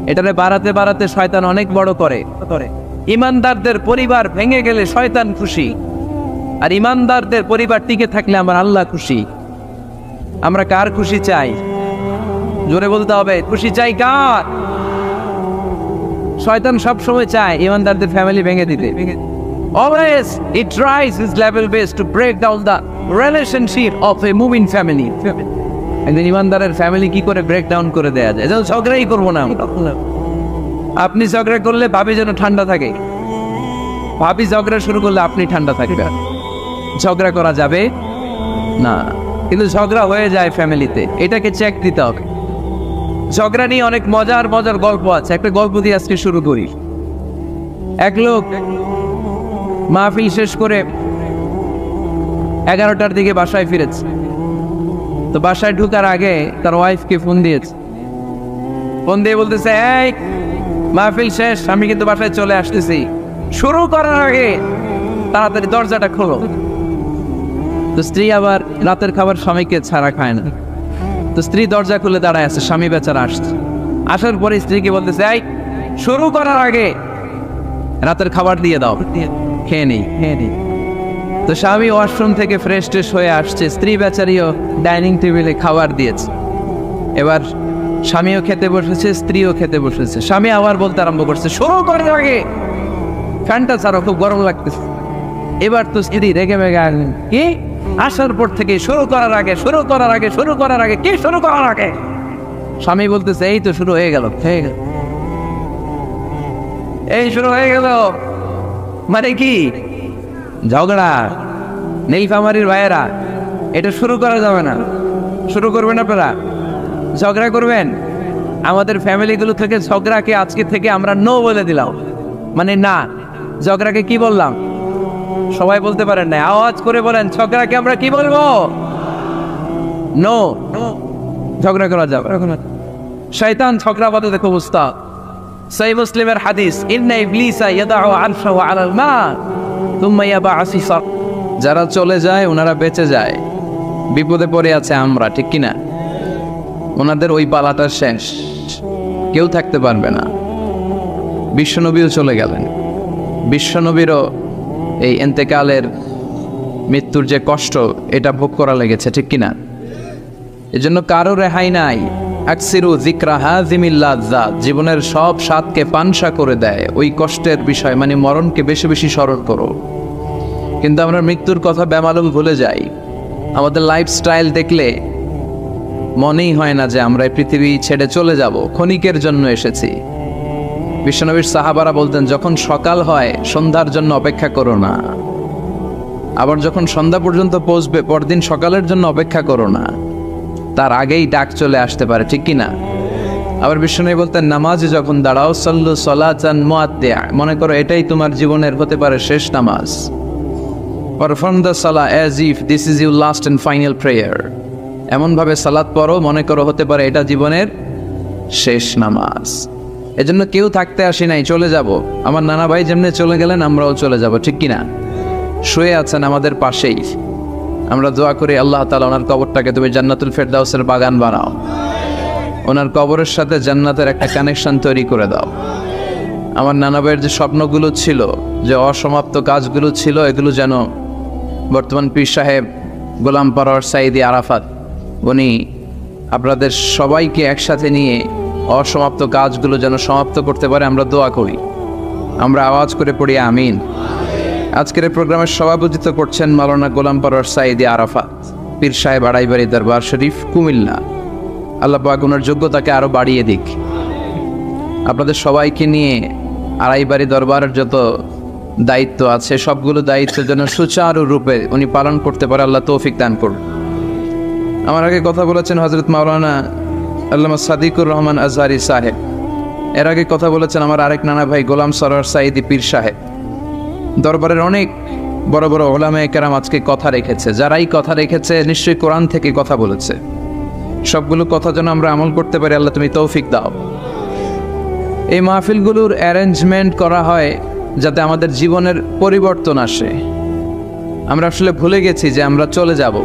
Speaker 1: এটারে বাড়াতে বাড়াতে শয়তান অনেক বড় করে। ইমানদারদের পরিবার ভেঙে গেলে শয়তান খুশি, আর ইমানদারদের পরিবার টিকে থাকলে আমার আল্লাহ খুশি। আমরা কার খুশি চাই? জোরে বলতে হবে, খুশি চাই কার? শয়তান সব সময় চায় ইমানদারদের ফ্যামিলি ভেঙে দিতে। Always it tries its level best to break down the relationship of a moving family. একদিন ইমানদারের ফ্যামিলি কি করে ব্রেক ডাউন করে দেয়া যায়? যেন ঝগড়াই করবো না আমরা। আপনি ঝগড়া করলে ভাবি যেন ঠান্ডা থাকে, ভাবি ঝগড়া শুরু করলে আপনি ঠান্ডা থাকবেন। ঝগড়া করা যাবে না, কিন্তু ঝগড়া হয়ে যায় ফ্যামিলিতে, এটাকে চেক দিতে হবে। ঝগড়া নিয়ে অনেক মজার মজার গল্প আছে, একটা গল্প দিয়ে আজকে শুরু করি। এক লোক মাহফিল শেষ করে 11টার দিকে বাসায় ফিরেছে। তো বাসায় ঢুকার আগে তার ওয়াইফকে ফোন দিয়েছে, ফোন দিয়ে বলতেছে, এই মাহফিল শেষ, আমি কিন্তু বাসায় চলে আসতেছি, শুরু করার আগে তাড়াতাড়ি দরজাটা খোলো। তো স্ত্রী আবার রাতের খাবার স্বামীকে ছাড়া খায় না, তো স্ত্রী দরজা খুলে দাঁড়ায় আছে, স্বামী বেচারা আসছে। আসার পরে স্ত্রীকে বলতেছে, এই শুরু করার আগে রাতের খাবার দিয়ে দাও, খেয়ে নেই। তো স্বামী ওয়াশরুম থেকে ফ্রেশ ট্রেশ হয়ে আসছে, স্ত্রী বেচারিও ডাইনিং টেবিলে খাবার দিয়েছে। এবার স্বামীও খেতে বসেছে, স্ত্রীও খেতে বসেছে। স্বামী আবার বলতে আরম্ভ করছে, শুরু করার আগে ফ্যানটা ছাড়ো, খুব গরম লাগতেছে। এবার তো স্ত্রী রেগে মেগে আসলেন, কি আসার পর থেকে শুরু করার আগে কি শুরু করার আগে? স্বামী বলতেছে, এই তো শুরু হয়ে গেল, এই শুরু হয়ে গেল। মানে কি? ঝগড়া। নীলফামারীর ভাইয়েরা, এটা শুরু করা যাবে না। শুরু করবেন আপনারা, ঝগড়া করবেন। আমাদের ফ্যামিলিগুলো থেকে ঝগড়াকে আজকে থেকে আমরা নো বলে দিলাম। মানে না, ঝগড়াকে কি বললাম? সবাই বলতে পারেন না, আওয়াজ করে বলেন, ঝগড়াকে আমরা কি বলবো? নো। ঝগড়া করা যাবে। শয়তান ঝগড়া বাঁধে দেখো উস্তাদ। সহিহ মুসলিমের হাদিস, ইন্না ইবলিসা ইয়াদাউ আরশাহু আলাল মা থুম্মা ইয়াবআসু। যারা চলে যায় ওনারা বেঁচে যায়, বিপদে পড়ে আছে আমরা, ঠিক কিনা? ওনাদের ওই পালাটা শেষ, কেউ থাকতে পারবে না। বিশ্বনবীও চলে গেলেন, বিশ্বনবীরও এই এন্তেকালের মৃত্যুর যে কষ্ট, এটা ভোগ করা লেগেছে, ঠিক কিনা? এজন্য কারো রেহাই নাই। আকসিরু যিকরা হাযিমিল লাযযাত, জীবনের সব স্বাদকে পানসা করে দেয় ওই কষ্টের বিষয়, মানে মরণকে বেশি বেশি স্মরণ করো। কিন্তু আমরা মৃত্যুর কথা বেমালুম ভুলে যাই। আমাদের লাইফস্টাইল দেখলে মনেই হয় না যে আমরা এই পৃথিবী ছেড়ে চলে যাব, ক্ষণিকের জন্য এসেছি। বিশ্বনবীর সাহাবারা বলতেন, যখন সকাল হয় সন্ধ্যার জন্য অপেক্ষা করো না, আবার যখন সন্ধ্যা পর্যন্ত পৌঁছবে পরদিন সকালের জন্য অপেক্ষা করো না, তার আগেই ডাক চলে আসতে পারে, ঠিক কিনা? আবার বিশ্বনবী বলতেন, নামাজে যখন দাঁড়াও, সাল্লু সালাতান মুআদ্দিয়া, মনে করো এটাই তোমার জীবনের হতে পারে শেষ নামাজ। পারফর্ম দ্য সালাহ as if this is your last and final prayer, এমন ভাবে সালাত পড়ো মনে করো হতে পারে এটা জীবনের শেষ নামাজ। এজন্য কেউ থাকতে আসি নাই, চলে যাব। আমার নানা ভাই যেমনি চলে গেলেন আমরাও চলে যাব, ঠিক কিনা? শুয়ে আছেন আমাদের পাশেই, আমরা দোয়া করি আল্লাহ তাআলা ওনার কবরটাকে তুমি জান্নাতুল ফেরদাউসের বাগান বানাও, ওনার কবরের সাথে জান্নাতের একটা কানেকশন তৈরি করে দাও। আমার নানা ভাইয়ের যে স্বপ্নগুলো ছিল, যে অসমাপ্ত কাজগুলো ছিল, এগুলো যেন বর্তমান পীর সাহেব গোলাম পরওয়ার সাঈদী আরাফাত উনি আপনাদের সবাইকে একসাথে নিয়ে অসমাপ্ত কাজগুলো যেন সমাপ্ত করতে পারে, আমরা দোয়া করি। আমরা আওয়াজ করে পড়ি আমিন। আজকের এই প্রোগ্রামের সভাপতিত্ব করছেন মাওলানা গোলাম পরওয়ার সাঈদী আরাফাত, পীর সাহেব আড়াইবাড়ি দরবার শরীফ, কুমিল্লা। আল্লাহ পাক ওনার যোগ্যতাকে আরও বাড়িয়ে দিক। আপনাদের সবাইকে নিয়ে আড়াইবাড়ি দরবারের যত দায়িত্ব আছে সবগুলো দায়িত্ব যেন সুচারুরূপে উনি পালন করতে পারে, আল্লাহ তৌফিক দান করুন। আমার আগে কথা বলেছেন হযরত মাওলানা আল্লামা সাদিকুর রহমান আজহারি সাহেব, এর আগে কথা বলেছেন আমার আরেক নানা ভাই গোলাম সরওয়ার সাঈদী পীর সাহেব। দরবারের অনেক বড় বড় উলামায়ে কেরাম আজকে কথা রেখেছে, যারাই কথা রেখেছে নিশ্চয়ই কোরআন থেকে কথা বলেছে। সবগুলো কথা যেন আমরা আমল করতে পারি, আল্লাহ তুমি তৌফিক দাও। এই মাহফিলগুলোর অ্যারেঞ্জমেন্ট করা হয় যাতে আমাদের জীবনের পরিবর্তন আসে। আমরা আসলে ভুলে গেছি যে আমরা চলে যাব,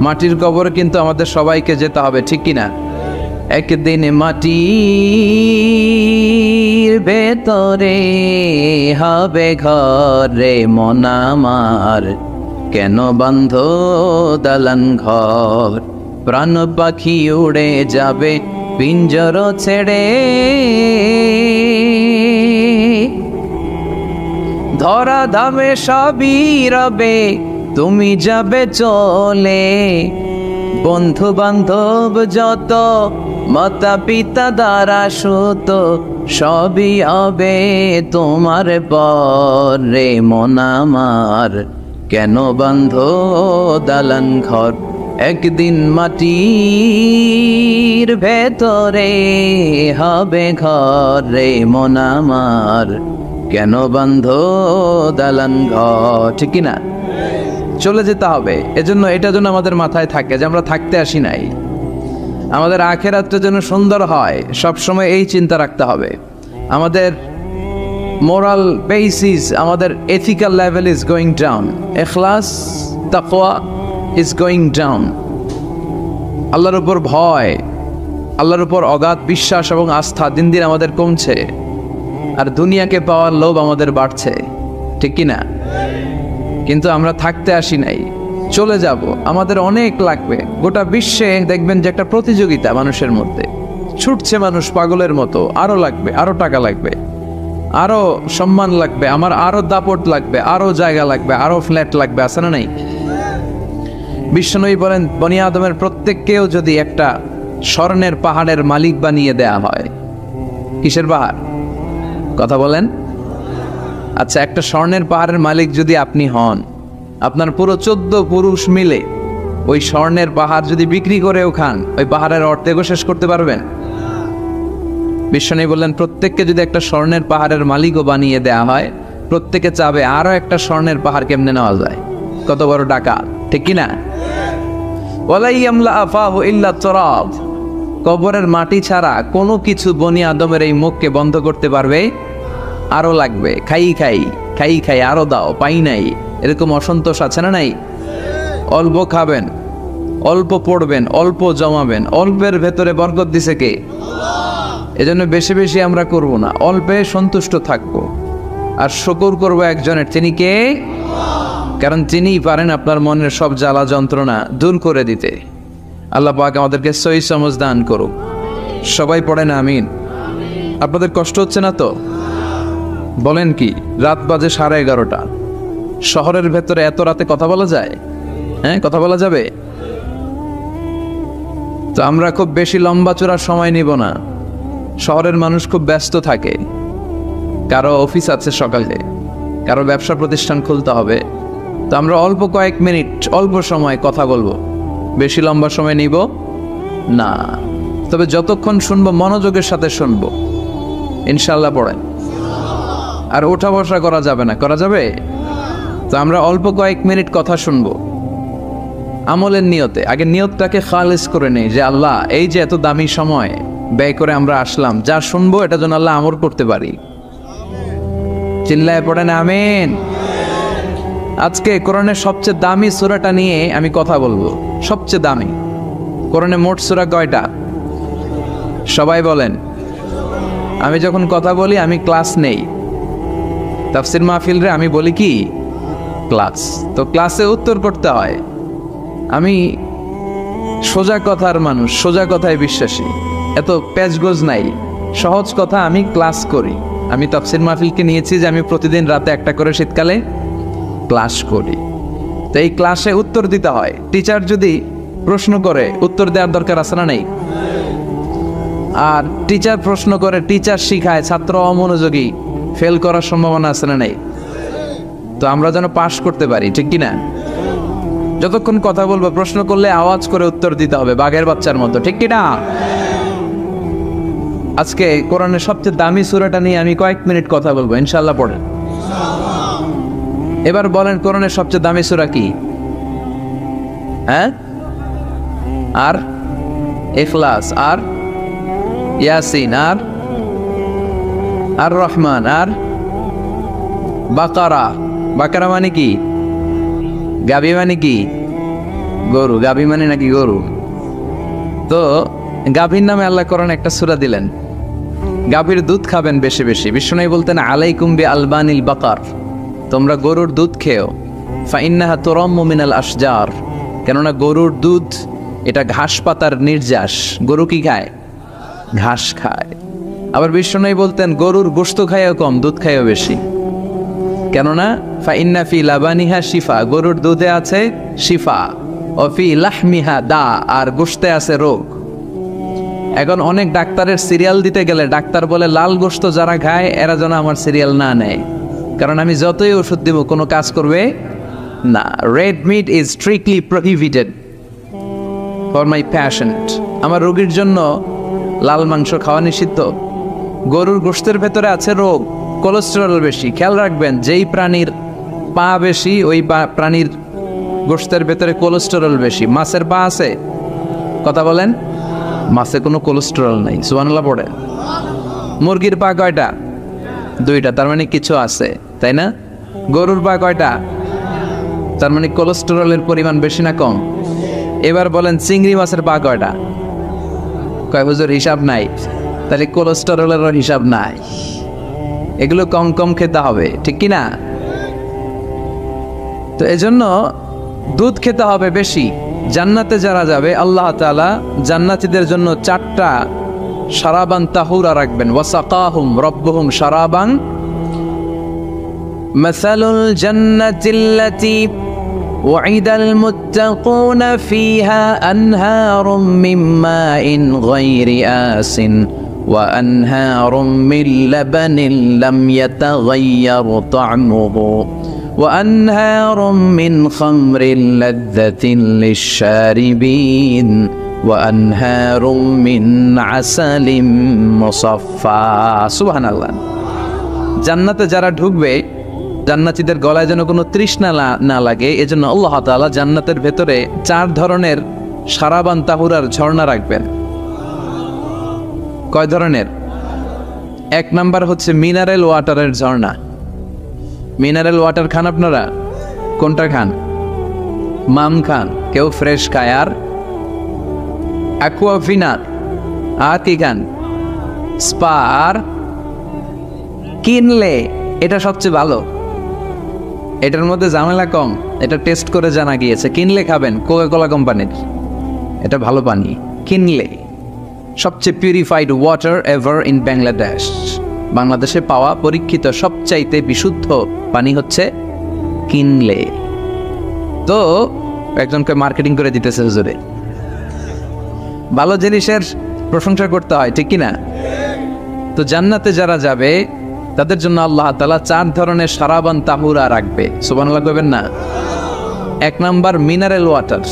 Speaker 1: মাটির কবরে কিন্তু আমাদের সবাইকে যেতে হবে, ঠিক কিনা? একদিন মাটির ভেতরে হবে ঘরে মন আমার, কেন বন্ধ দালান ঘর, প্রাণ পাখি উড়ে যাবে পিঞ্জর ছেড়ে, ধরা ধামে সবই রবে তুমি যাবে চলে, বন্ধু বান্ধব যত মাতা পিতা দ্বারা সুত সবই হবে তোমার পরে মন আমার, কেন বন্ধ দালান ঘর, একদিন মাটির ভেতরে হবে ঘরে মন আমার, কেন বন্ধ দালান ঘর, ঠিক কিনা? চলে যেতে হবে। এজন্য এটা যেন আমাদের মাথায় থাকে যে আমরা থাকতে আসি নাই, আমাদের আখিরাতটা যেন সুন্দর হয়, সবসময় এই চিন্তা রাখতে হবে। আমাদের মোরাল বেসিস, আমাদের ethical level is going down, ইখলাস তাকওয়া ইজ গোয়িং ডাউন। আল্লাহর উপর ভয়, আল্লাহর উপর অগাধ বিশ্বাস এবং আস্থা দিন দিন আমাদের কমছে, আর দুনিয়াকে পাওয়ার লোভ আমাদের বাড়ছে, ঠিক কিনা? কিন্তু আমরা থাকতে আসি নাই, চলে যাব। আমাদের অনেক লাগবে। গোটা বিশ্বে দেখবেন যে একটা প্রতিযোগিতা মানুষের মধ্যে, ছুটছে মানুষ পাগলের মতো, আরো লাগবে, আরো টাকা লাগবে, আরো সম্মান লাগবে, আমার আরো দাপট লাগবে, আরো জায়গা লাগবে, আরো ফ্ল্যাট লাগবে, আছে না নাই? বিশ্বনবী বলেন বনি আদমের প্রত্যেককেও যদি একটা স্বর্ণের পাহাড়ের মালিক বানিয়ে দেয়া হয়, কিসের পাহাড়? কথা বলেন। আচ্ছা, একটা স্বর্ণের পাহাড়ের মালিক যদি আপনি হন, আপনার পুরো 14 পুরুষ মিলে ওই স্বর্ণের পাহাড় যদি বিক্রি করেও খান, ওই পাহাড়ের অর্ধেকও শেষ করতে পারবেন? বিশ্বনবী বললেন প্রত্যেককে যদি একটা স্বর্ণের পাহাড়ের মালিকও বানিয়ে দেয়া হয়, প্রত্যেকে চাবে আরো একটা স্বর্ণের পাহাড় কেমনে নেওয়া যায়। কত বড় ডাকাত, ঠিক কিনা? ওয়ালা ইয়ামলা আফাহু ইল্লা তুরাব, কবরের মাটি ছাড়া কোনো কিছু বনি আদমের এই মুখকে বন্ধ করতে পারবে? আরো লাগবে, খাই খাই খাই খাই, আরো দাও, পাই নাই, এরকম অসন্তোষ আছে না নাই? অল্প খাবেন, অল্প পড়বেন, অল্প জমাবেন, অল্পের ভেতরে বরকত দিছে কে? এজন্য বেশি বেশি আমরা করব না, অল্পে সন্তুষ্ট থাকবো, আর শুকর করবো একজনের, তিনি কে? কারণ তিনিই পারেন আপনার মনের সব জ্বালা যন্ত্রণা দূর করে দিতে। আল্লাহ পাক আমাদেরকে সহি সমঝ দান করুক। সবাই পড়েন আমিন। আপনাদের কষ্ট হচ্ছে না তো? বলেন কি, রাত বাজে 11:30, শহরের ভেতরে এত রাতে কথা বলা যায়? হ্যাঁ, কথা বলা যাবে? তো আমরা খুব বেশি লম্বা চূড়ার সময় নিব না। শহরের মানুষ খুব ব্যস্ত থাকে, কারো অফিস আছে সকালে, কারো ব্যবসা প্রতিষ্ঠান খুলতে হবে। তো আমরা অল্প কয়েক মিনিট, অল্প সময় কথা বলবো, বেশি লম্বা সময় নিব না। তবে যতক্ষণ শুনবো মনোযোগের সাথে শুনবো, ইনশাল্লাহ পড়েন। আর ওঠা বসা করা যাবে না, করা যাবে? তো আমরা অল্প কয়েক মিনিট কথা শুনবো আমলের নিয়তে। আগে নিয়তটাকে খালেস করে নেই যে আল্লাহ, এই যে এত দামি সময় ব্যয় করে আমরা আসলাম, যা শুনবো এটা যেন আল্লাহ আমল করতে পারি। চিল্লায় পড়েন আমিন। আজকে কোরআনের সবচেয়ে দামি সূরাটা নিয়ে আমি কথা বলবো। সবচেয়ে দামি কোরআনে মোট সূরা কয়টা? সবাই বলেন। আমি যখন কথা বলি আমি ক্লাস নেই, তাফসির মাহফিলরে আমি বলি কি ক্লাস। তো ক্লাসে উত্তর করতে হয়। আমি সোজা কথার মানুষ, সোজা কথায় বিশ্বাসী, এত প্যাচগোজ নাই, সহজ কথা আমি ক্লাস করি। আমি তাফসির মাহফিলকে নিয়েছি যে আমি প্রতিদিন রাতে একটা করে শীতকালে ক্লাস করি। তো এই ক্লাসে উত্তর দিতে হয়। টিচার যদি প্রশ্ন করে উত্তর দেওয়ার দরকার আছে না নেই? আর টিচার প্রশ্ন করে, টিচার শিখায়, ছাত্র অমনোযোগী, ফেল করার সম্ভাবনা আছে না নেই? তো আমরা যেন পাস করতে পারি, ঠিক কিনা? যতক্ষণ কথা বলবো প্রশ্ন করলে আওয়াজ করে উত্তর দিতে হবে, বাঘের বাচ্চার মতো, ঠিক কিনা? আজকে কোরআনের সবচেয়ে দামি সূরাটা নিয়ে আমি কয়েক মিনিট কথা বলবো, ইনশাআল্লাহ। পড়েন। এবার বলেন কোরআনের সবচেয়ে দামি সূরা কি? হ্যাঁ? আর ইখলাস, আর ইয়াসিন, আর রহমান, আর বাকারা। বাকারা মানে কি? গাভী মানে কি? গরু। গাভী মানে নাকি গরু? তো গাভীর নামে আল্লাহ কোরআনে একটা সূরা দিলেন। গাভীর দুধ খাবেন বেশি বেশি। বিষ্ণু বলতেন আলাইকুম বি আলবানিল বাকার, তোমরা গরুর দুধ খেও। ফাইন্নাহা তুরাম্মু মিনাল আশজার, কেননা গরুর দুধ এটা ঘাস পাতার নির্যাস। গরু কি খায়? ঘাস খায়। আবার বিষ্ণু বলতেন গরুর গোশত খায়ও কম, দুধ খায়ও বেশি, কেননা ফাইন্না ফি লাবানিহা শিফা, গরুর দুধে আছে শিফা, ও ফি লাহমিহা দা, আর গোশতে আছে রোগ। এখন অনেক ডাক্তারের সিরিয়াল দিতে গেলে ডাক্তার বলে লাল গোশত যারা খায় এরা যেন আমার সিরিয়াল না নেয়, কারণ আমি যতই ওষুধ দিব কোনো কাজ করবে না। Red meat is strictly prohibited for my patient. আমার রোগীর জন্য লাল মাংস খাওয়া নিষিদ্ধ। গরুর গোশতের ভেতরে আছে রোগ, কোলেস্টেরল বেশি। খেয়াল রাখবেন, যেই প্রাণীর পা বেশি ওই প্রাণীর গোশতের ভেতরে কোলেস্টেরল বেশি। মাছের পা আছে? কথা বলেন। মাছে কোনো কোলেস্টেরল নাই, সুবহানাল্লাহ পড়ে। মুরগির পা কয়টা? দুইটা, তার মানে কিছু আছে, তাই না? গরুর পা কয়টা? তার মানে কোলেস্টেরলের পরিমাণ বেশি না কম? এবার বলেন চিংড়ি মাছের পা কয়টা? কয় হুজুর হিসাব নাই। তাহলে কোলেস্টেরলেরও হিসাব নাই। এগুলো কম কম খেতে হবে, ঠিক কি না? তো এজন্য দুধ খেতে হবে বেশি। জান্নাতে যারা যাবে আল্লাহ তাআলা জান্নাতীদের জন্য 4টা শারাবান তাহুরা রাখবেন। ওয়াসাকাহুম রাব্বুহুম শারাবান মাসালুল জান্নাতিল্লাতী ওয়াইদাল মুত্তাকুনা ফিহা আনহারুম মিন মাইন গায়রি আসিন ওয়া আনহারুম মিন লাবানিন লাম ইয়াতাগায়্যার তা'মুহু وأنهار من خمر لذة للشاربين وأنهار من عسل مصفى سبحان الله। জান্নাতে যারা ঢুকবে জান্নাতীদের গলায় যেন কোনো তৃষ্ণা না লাগে, এজন্য আল্লাহ তাআলা জান্নাতের ভেতরে 4 ধরনের শারাবান তাহুরার ঝর্ণা রাখবেন। কয় ধরনের? 1 নাম্বার হচ্ছে মিনারেল ওয়াটারের ঝর্ণা। মিনারেল ওয়াটার খান আপনারা? কোনটা খান? মাম খান, কেউ ফ্রেশ খায়, আর অ্যাকুয়াফিনা, আর কি খান? স্পা, আর কিনলে। এটা সবচেয়ে ভালো, এটার মধ্যে ঝামেলা কম, এটা টেস্ট করে জানা গিয়েছে। কিনলে খাবেন, কোকা-কোলা কোম্পানির, এটা ভালো পানি। কিনলে সবচেয়ে purified water ever in Bangladesh. বাংলাদেশে পাওয়া পরীক্ষিত সবচাইতে বিশুদ্ধ পানি হচ্ছে কিনলে। তো একজনকে মার্কেটিং করে দিতেছে হুজুরে। ভালো জিনিসের প্রশংসা করতে হয়, ঠিক কিনা? তো জান্নাতে যারা যাবে তাদের জন্য আল্লাহ তাআলা 4 ধরনের শারাবান তাহুরা রাখবে। সুবহানাল্লাহ কইবেন না? 1 নাম্বার মিনারেল ওয়াটার,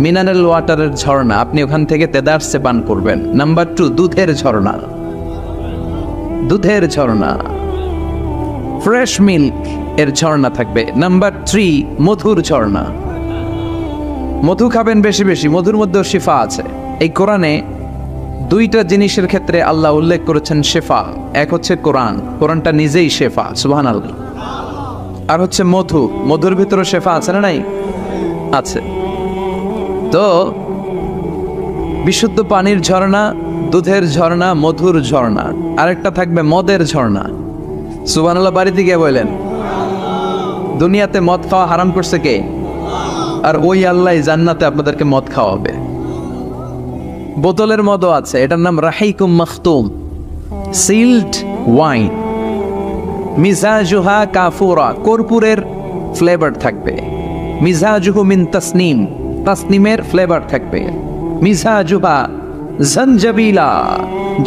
Speaker 1: মিনারেল ওয়াটারের ঝর্ণা, আপনি ওখান থেকে তেদারসে পান করবেন। নাম্বার 2 দুধের ঝর্ণা, দুধের ঝর্ণা, ফ্রেশ মিল্ক এর ঝর্ণা থাকবে। নাম্বার 3 মধুর ঝর্ণা, মধু খাবেন বেশি বেশি, মধুর মধ্যেও শিফা আছে। এই কোরআনে 2টা জিনিসের ক্ষেত্রে আল্লাহ উল্লেখ করেছেন শেফা। এক হচ্ছে কোরআন, কোরআনটা নিজেই শেফা, সুবহানাল্লাহ। আর হচ্ছে মধু, মধুর ভিতরে শেফা আছে না নাই? আছে। তো বিশুদ্ধ পানির ঝর্ণা, দুধের ঝর্ণা, মধুর ঝর্ণা, আরেকটা থাকবে মদের ঝর্ণা। সুবহানাল্লাহ বাড়িতে গিয়ে বললেন, দুনিয়াতে মদ খাওয়া হারাম করছে কে? আর ওই আল্লাহ জান্নাতে আপনাদেরকে মদ খাওয়াবে। বোতলের মদও আছে, এটার নাম রাহিকুম মাখতুম, সিল্ড ওয়াইন। মিজাজুহা কাফুরা, কর্পূরের ফ্লেভার থাকবে। মিজাজুহু মিন তাসনিম, তাসনিমের ফ্লেভার থাকবে। মিজাজুহা জনজাবিলা,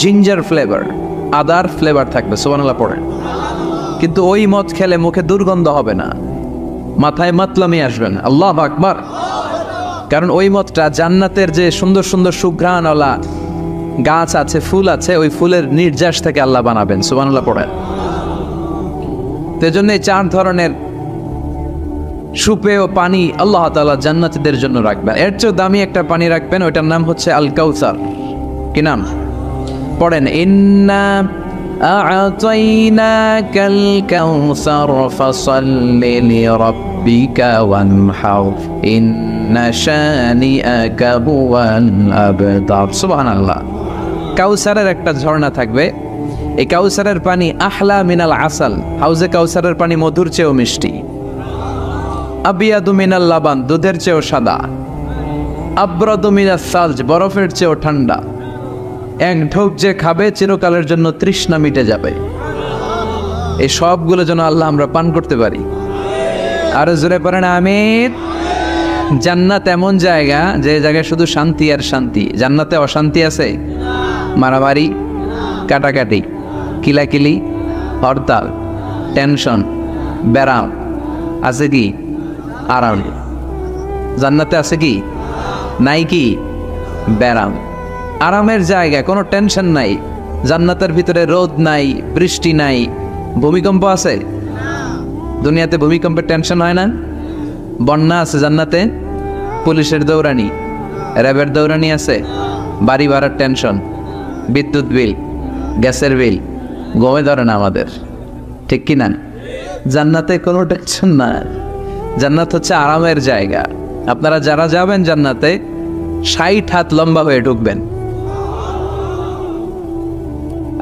Speaker 1: জিঞ্জার ফ্লেভার, আদার ফ্লেভার থাকবে। সুবহানাল্লাহ পড়েন। কিন্তু ওই মদ খেলে মুখে দুর্গন্ধ হবে না, মাথায় মাতলামি আসবে না। আল্লাহু আকবার। কারণ ওই মদটা জান্নাতের যে সুন্দর সুন্দর সুঘ্রাণওয়ালা গাছ আছে, ফুল আছে, ওই ফুলের নির্যাস থেকে আল্লাহ বানাবেন। সুবহানাল্লাহ পড়েন। সেজন্য এই 4 ধরনের সুপেয় পানি আল্লাহ তাআলা জান্নাতীদের জন্য রাখবেন। এর চেয়ে দামি একটা পানি রাখবেন, ওইটার নাম হচ্ছে আল কাউসার। কি নাম? পড়েন, ইন্না আ'তাইনাকাল কাউসার ফাসাল্লি লিরাব্বিকা ওয়ানহার ইন্না শানিআকা হুয়াল আবতার। সুবহানাল্লাহ। কাউসারের একটা ঝর্ণা থাকবে, এই কাউসারের পানি আহলা মিনাল আসাল, হাউজে কাউসারের পানি মধুর চেয়েও মিষ্টি। আবিয়াদু মিনাল লাবান, দুধের চেয়েও সাদা। আবরাদু মিনাস সালজ, বরফের চেয়েও ঠান্ডা। এক ঢোক যে খাবে চিরকালের জন্য তৃষ্ণা মিটে যাবে। এই সবগুলো যেন আল্লাহ আমরা পান করতে পারি। আরো জোরে পড়েন আমিন। জান্নাত এমন জায়গা, যে জায়গায় শুধু শান্তি আর শান্তি। জান্নাতে অশান্তি আছে? মারামারি, কাটাকাটি, কিলাকিলি, হরতাল, টেনশন, ব্যারাম আছে কি? আরাম। জান্নাতে আছে কি? নাই কি? ব্যারাম। আরামের জায়গা, কোনো টেনশন নাই। জান্নাতের ভিতরে রোদ নাই, বৃষ্টি নাই, ভূমিকম্প আছে? দুনিয়াতে ভূমিকম্পের টেনশন হয় না? বন্যা আছে জান্নাতে? পুলিশের দৌড়ানি, র্যাবের দৌড়ানি আছে? বাড়ি ভাড়ার টেনশন, বিদ্যুৎ বিল, গ্যাসের বিল, গমে ধরে না আমাদের, ঠিক কি না? জান্নাতে কোনো টেনশন না। জান্নাত হচ্ছে আরামের জায়গা। আপনারা যারা যাবেন জান্নাতে 60 হাত লম্বা হয়ে ঢুকবেন।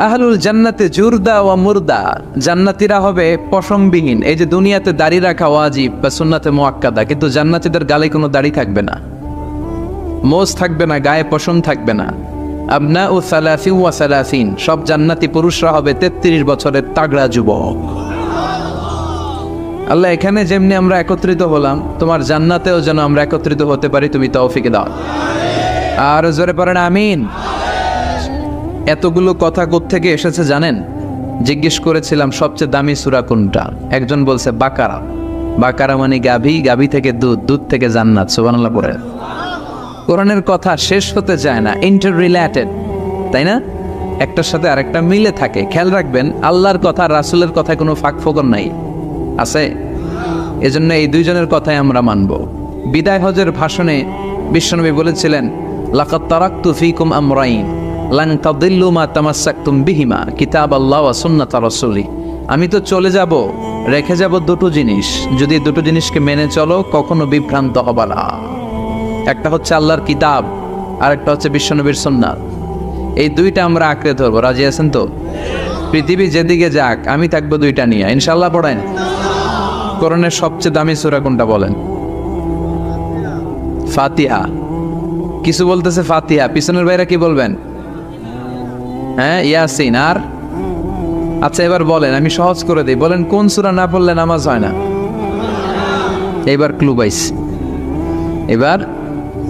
Speaker 1: আহলুল জান্নাতে জুরদা ওয়া মুরদা, জান্নাতীরা হবে পশমবিহীন। এই যে দুনিয়াতে দাড়ি রাখা ওয়াজিব বা সুন্নাতে মুআক্কাদা, কিন্তু জান্নাতীদের গালে কোনো দাড়ি থাকবে না, মোজ থাকবে না, গায়ে পশম থাকবে না। আবনাউ সালাসি ওয়া সালাসিন, সব জান্নাতি পুরুষরা হবে 33 বছরের তাগড়া যুবক। আল্লাহ এখানে যেমনি আমরা একত্রিত হলাম, তোমার জান্নাতেও যেন আমরা একত্রিত হতে পারি, তুমি তৌফিক দাও। আর জোরে পড়েন আমিন। এতগুলো কথা কোত্থেকে এসেছে জানেন? জিজ্ঞেস করেছিলাম সবচেয়ে দামি সূরা কোনটা? একজন বলছে বাকারা। বাকারা মানে গাভী, গাভী থেকে দুধ, দুধ থেকে জান্নাত। সুবহানাল্লাহ পড়ে। কোরআনের কথা শেষ হতে চায় না, ইন্টার রিলেটেড, তাই না? একটার সাথে আরেকটা মিলে থাকে। খেয়াল রাখবেন, আল্লাহর কথা রাসূলের কথায় কোনো ফাঁক ফোকর নাই, আছে? এজন্য এই দুইজনের কথাই আমরা মানব। বিদায় হজের ভাষণে বিশ্বনবী বলেছিলেন, লাকাদ তারাকতু ফীকুম আমরাইন লান তাদিল্লু মা তামাসসাকতুম বিহিমা কিতাবাল্লাহ ওয়া সুন্নাতা রাসূলি। আমি তো চলে যাব, রেখে যাব দুটো জিনিস, যদি দুটো জিনিসকে মেনে চলো কখনো বিভ্রান্ত হবে না। একটা হচ্ছে আল্লাহর কিতাব, আর একটা হচ্ছে বিশ্বনবীর সুন্নাত। এই দুইটা আমরা আঁকড়ে ধরবো। রাজি আছেন তো? পৃথিবী যেদিকে যাক আমি থাকবো দুইটা নিয়ে, ইনশাআল্লাহ। পড়েন। কোরআনের সবচেয়ে দামি সূরা কোনটা বলেন? ফাতিহা। কিছু বলতেছে ফাতিহা, পিছনের ভাইরা কি বলবেন? হ্যাঁ, ইয়াসিন। আর আচ্ছা এবার বলেন, আমি সহজ করে দিই, বলেন কোন সূরা না পড়লে নামাজ হয় না? এবার ক্লু পাইছে, এবার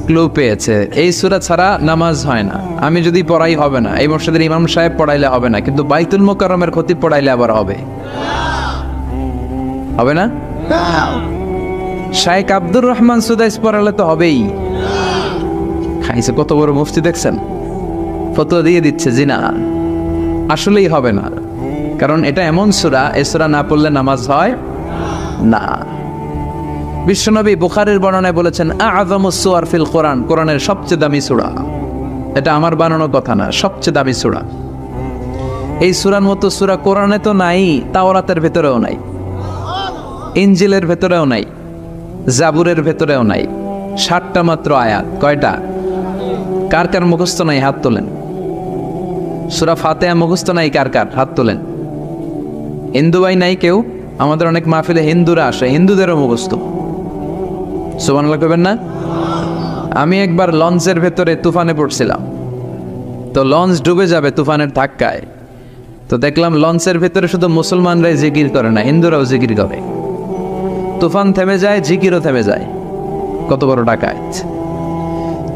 Speaker 1: ক্লু পেয়েছে। এই সূরা ছাড়া নামাজ হয় না। আমি যদি পড়াই হবে না, এই মসজিদের ইমাম সাহেব পড়াইলে হবে না, কিন্তু বাইতুল মুকাররমের খতিব পড়াইলে আবার হবে। হবে না? শাইখ আব্দুর রহমান সুদাইস পড়ালে তো হবেই। খাইছে কত বড় মুফতি দেখছেন, ফতোয়া দিয়ে দিচ্ছে জি না, আসলেই হবে না। কারণ এটা এমন সূরা, এই সূরা না পড়লে নামাজ হয় না। বিশ্বনবী বুখারীর বর্ণনায় বলেছেন, আ'যামুস সুওয়ার ফিল কোরআন, কোরআনের সবচেয়ে দামি সূরা। এটা আমার বানানো কথা না, সবচেয়ে দামি সূরা। এই সূরার মতো সূরা কোরআনে তো নাই, তাওরাতের ভেতরেও নাই। ইনজিলের ভেতরেও নাই, জাবুরের ভেতরেও নাই। 7টা মাত্র আয়াত। কয়টা? কার কার মুখস্থ নাই হাত তোলেন। সূরা ফাতিহা মুখস্থ নাই কার কার হাত তোলেন। হিন্দু ভাই নাই কেউ? আমাদের অনেক মাহফিলে হিন্দুরা আসে, হিন্দুদেরও মুখস্থ। সুবহানাল্লাহ কইবেন না? আমি একবার লঞ্চের ভেতরে তুফানে পড়ছিলাম, তো লঞ্চ ডুবে যাবে তুফানের ধাক্কায়। তো দেখলাম লঞ্চের ভেতরে শুধু মুসলমানরাই জিকির করে না, হিন্দুরাও জিকির করে। তুফান থেমে যায়, জিকিরও থেমে যায়। কত বড় ডাকাত!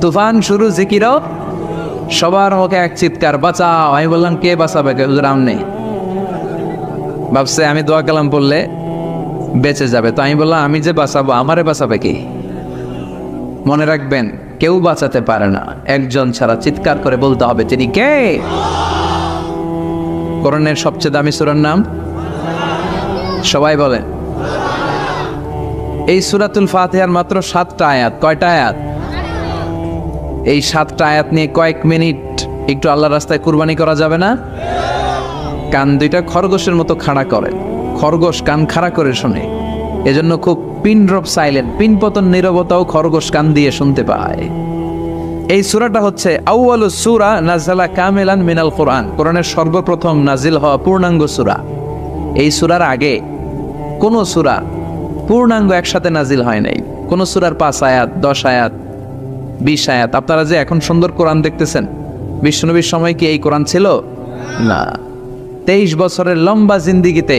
Speaker 1: তুফান শুরু, জিকিরও। সবার মুখে এক চিৎকার, বাঁচাও। আমি বললাম কে বাঁচাবে? হুজুর আমনে। ভাবছে আমি দোয়া কালাম বললে বেঁচে যাবে, তো আমি বললাম আমি যে বাঁচাবো, আমারে বাঁচাবে কি? মনে রাখবেন, কেউ বাঁচাতে পারে না, একজন ছাড়া। চিৎকার করে বলতে হবে তিনি কে। কোরআনের সবচেয়ে দামি সূরার নাম সবাই বলেন। এই সূরাতুল ফাতিহার মাত্র 7টা আয়াত। কয়টা আয়াত? এই 7টা আয়াত নিয়ে কয়েক মিনিট একটু আল্লাহর রাস্তায় কুরবানি করা যাবে না? কান দুইটা খরগোশের মতো খাড়া করে। খরগোশ কান খাড়া করে শোনে, এজন্য খুব পিন ড্রপ সাইলেন্ট, পিন পতন নীরবতাও খরগোশ কান দিয়ে শুনতে পায়। এই সূরাটা হচ্ছে আউয়ালুস সূরা নাযালা কামিলান মিনাল কোরআন, কোরআনের সর্বপ্রথম নাজিল হওয়া পূর্ণাঙ্গ সূরা। এই সূরার আগে কোন সূরা পূর্ণাঙ্গ একসাথে নাজিল হয় নাই। কোন সূরার 5 আয়াত, 10 আয়াত, 20 আয়াত। আপনারা যে এখন সুন্দর কোরআন দেখতেছেন, বিশ্বনবীর সময় কি এই কোরআন ছিল? না। 23 বছরের লম্বা জিন্দিগিতে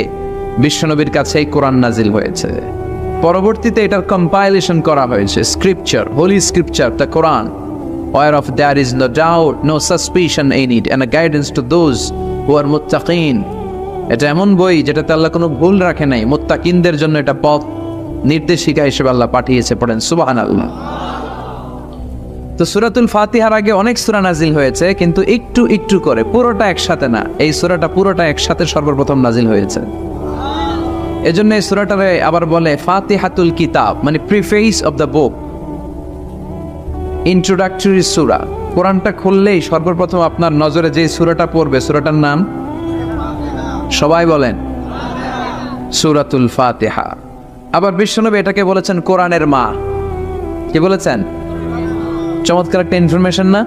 Speaker 1: বিশ্বনবীর কাছে এই কোরআন নাজিল হয়েছে। পরবর্তীতে এটার কম্পাইলেশন করা হয়েছে, scripture, holy scripture, the Quran, whereof there is no doubt, no suspicion in it, and a guidance to those who are muttaqin. এটা এমন বই যেটাতে আল্লাহ কোনো ভুল রাখে নাই, মুত্তাকিনদের জন্য এটা পথ নির্দেশিকা হিসেবে আল্লাহ পাঠিয়েছে। পড়েন সুবহানাল্লাহ। তো সূরাতুল ফাতিহার আগে অনেক সূরা নাজিল হয়েছে, কিন্তু একটু একটু করে, পুরোটা একসাথে না। এই সূরাটা পুরোটা একসাথে সর্বপ্রথম নাজিল হয়েছে। এজন্য এই সূরাটারে আবার বলে ফাতিহাতুল কিতাব, মানে preface of the book, introductory সূরা। কোরআনটা খুললেই সর্বপ্রথম আপনার নজরে যে সূরাটা পড়বে, সূরাটার নাম সবাই বলেন সূরাতুল ফাতিহা। আবার বিশ্বনবী এটাকে বলেছেন কোরআনের মা। কি বলেছেন? চমৎকার একটা ইনফরমেশন না?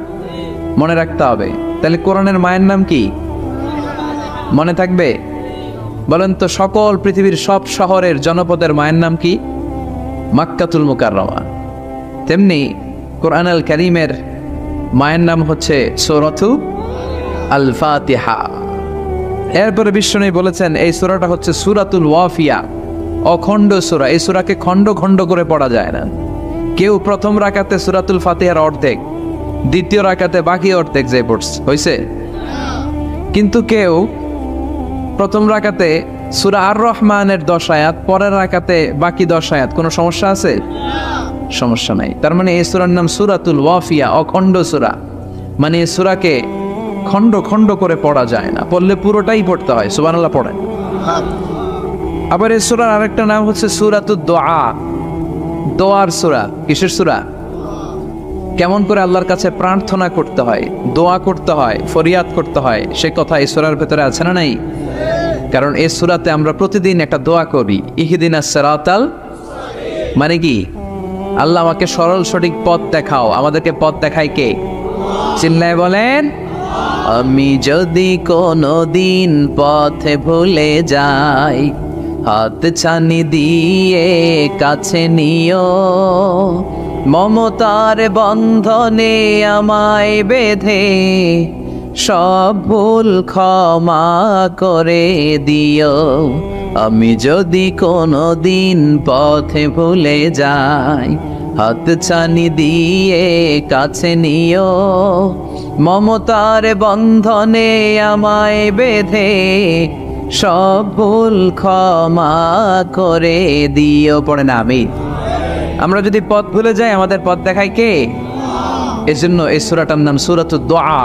Speaker 1: মনে রাখতে হবে। তাহলে কোরআনের মায়ের নাম কি মনে থাকবে? বলেন তো, সকল পৃথিবীর সব শহরের জনপদের মায়ের নাম কি? মাক্কাতুল মুকাররমা। তেমনি কোরআন আল কারীমের মায়ের নাম হচ্ছে সূরাতু আল ফাতিহা। এরপরে বিশ্বনবী বলেছেন এই সূরাটা হচ্ছে সূরাতুল ওয়াফিয়া, অখণ্ড সূরা। এই সূরাকে খণ্ড খণ্ড করে পড়া যায় না। কেউ প্রথম রাকাতে সূরাতুল ফাতিহার অর্ধেক, দ্বিতীয় রাকাতে বাকি অর্ধেক যে পড়ছে হইছে। কিন্তু কেউ প্রথম রাকাতে সূরা আর রহমানের 10 আয়াত, পরের রাকাতে বাকি 10 আয়াত। কোনো সমস্যা আছে? সমস্যা নাই। তার মানে এই সূরার নাম সূরাতুল ওয়াফিয়া, অখণ্ড সূরা। মানে এই সূরাকে খণ্ড খণ্ড করে পড়া যায় না, পড়লে পুরোটাই পড়তে হয়। সুবহানাল্লাহ পড়েন। আবার এই সূরার আরেকটা নাম হচ্ছে সূরাতুদ দুআ, দোয়ার সূরা। কিসের সূরা? কেমন করে আল্লাহর কাছে প্রার্থনা করতে হয়, দোয়া করতে হয়, ফরিয়াদ করতে হয়, সে কথা এই সূরার ভেতরে আছে না নাই? কারণ এই সূরাতে আমরা প্রতিদিন একটা দোয়া করি, ইহদিনাস সিরাতাল, মানে কি? আল্লাহ আমাকে সরল সঠিক পথ দেখাও। আমাদেরকে পথ দেখায় কে? চিল্লায় বলেন। আমি যদি কোনদিন পথে ভুলে যাই, হাত ছানি দিয়ে কাছে নিও, মমতার বন্ধনে আমায় বেঁধে সব ভুল ক্ষমা করে দিও। আমি যদি কোনদিন পথে ভুলে যাই, হাত ছানি দিয়ে কাছে নিও, মমতার বন্ধনে আমায় বেঁধে সব ভুল ক্ষমা করে দিও। পড়ে না আমি। আমরা যদি পথ ভুলে যাই, আমাদের পথ দেখায় কে? এজন্য এই সূরাটার নাম সূরাতুদ দুআ,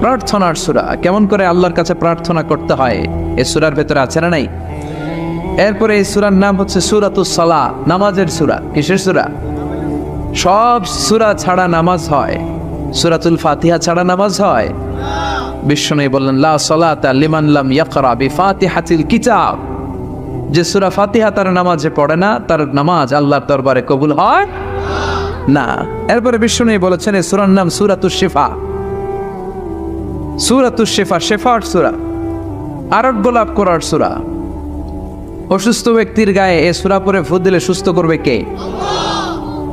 Speaker 1: প্রার্থনার সূরা। কেমন করে আল্লাহর কাছে প্রার্থনা করতে হয় এই সূরার ভেতরে আছে না নাই? এরপরে এই সূরার নাম হচ্ছে সূরাতুস সালাহ, নামাজের সূরা। কিসের সূরা? সব সূরা ছাড়া নামাজ হয়, সূরাতুল ফাতিহা ছাড়া নামাজ হয়? বিশ্বনবী বললেন লা সালাতা লিমান লাম ইয়াকরা বিফাতিহাতিল কিতাব। যে সূরা ফাতিহা তার নামাজে পড়ে না, তার নামাজ আল্লাহর দরবারে কবুল হয় না। এরপরে বিষ্ণু বলেছেন এই সূরার নাম সূরাতুশ শিফা। সূরাতুশ শিফা, শেফার সূরা, আরোগ্য লাভ করার সূরা। অসুস্থ ব্যক্তির গায়ে এই সূরা পড়ে ফু দিলে সুস্থ করবে কে?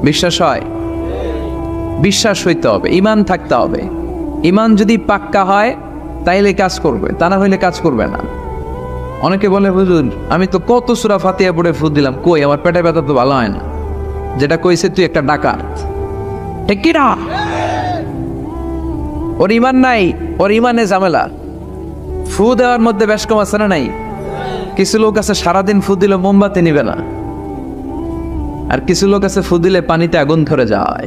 Speaker 1: বিশ্বাস হয়? বিশ্বাস হইতে হবে, ঈমান থাকতে হবে। ঈমান যদি পাক্কা হয় তাইলে কাজ করবে, তা না হইলে কাজ করবে না। অনেকে বলে হুজুর আমি তো কত সূরা ফাতিহা পড়ে ফু দিলাম, কই আমার পেটে ব্যথা তো ভালো হয় না। যেটা কইছে তুই একটা ডাকাত, ঠিক কি না? ওর ঈমান নাই, ওর ঈমানে ঝামেলা। ফু দেওয়ার মধ্যে বেশ কম আছে না নাই? কিছু লোক আছে সারাদিন ফু দিলে মোমবাতি নিবে না, আর কিছু লোক আছে ফু দিলে পানিতে আগুন ধরে যায়।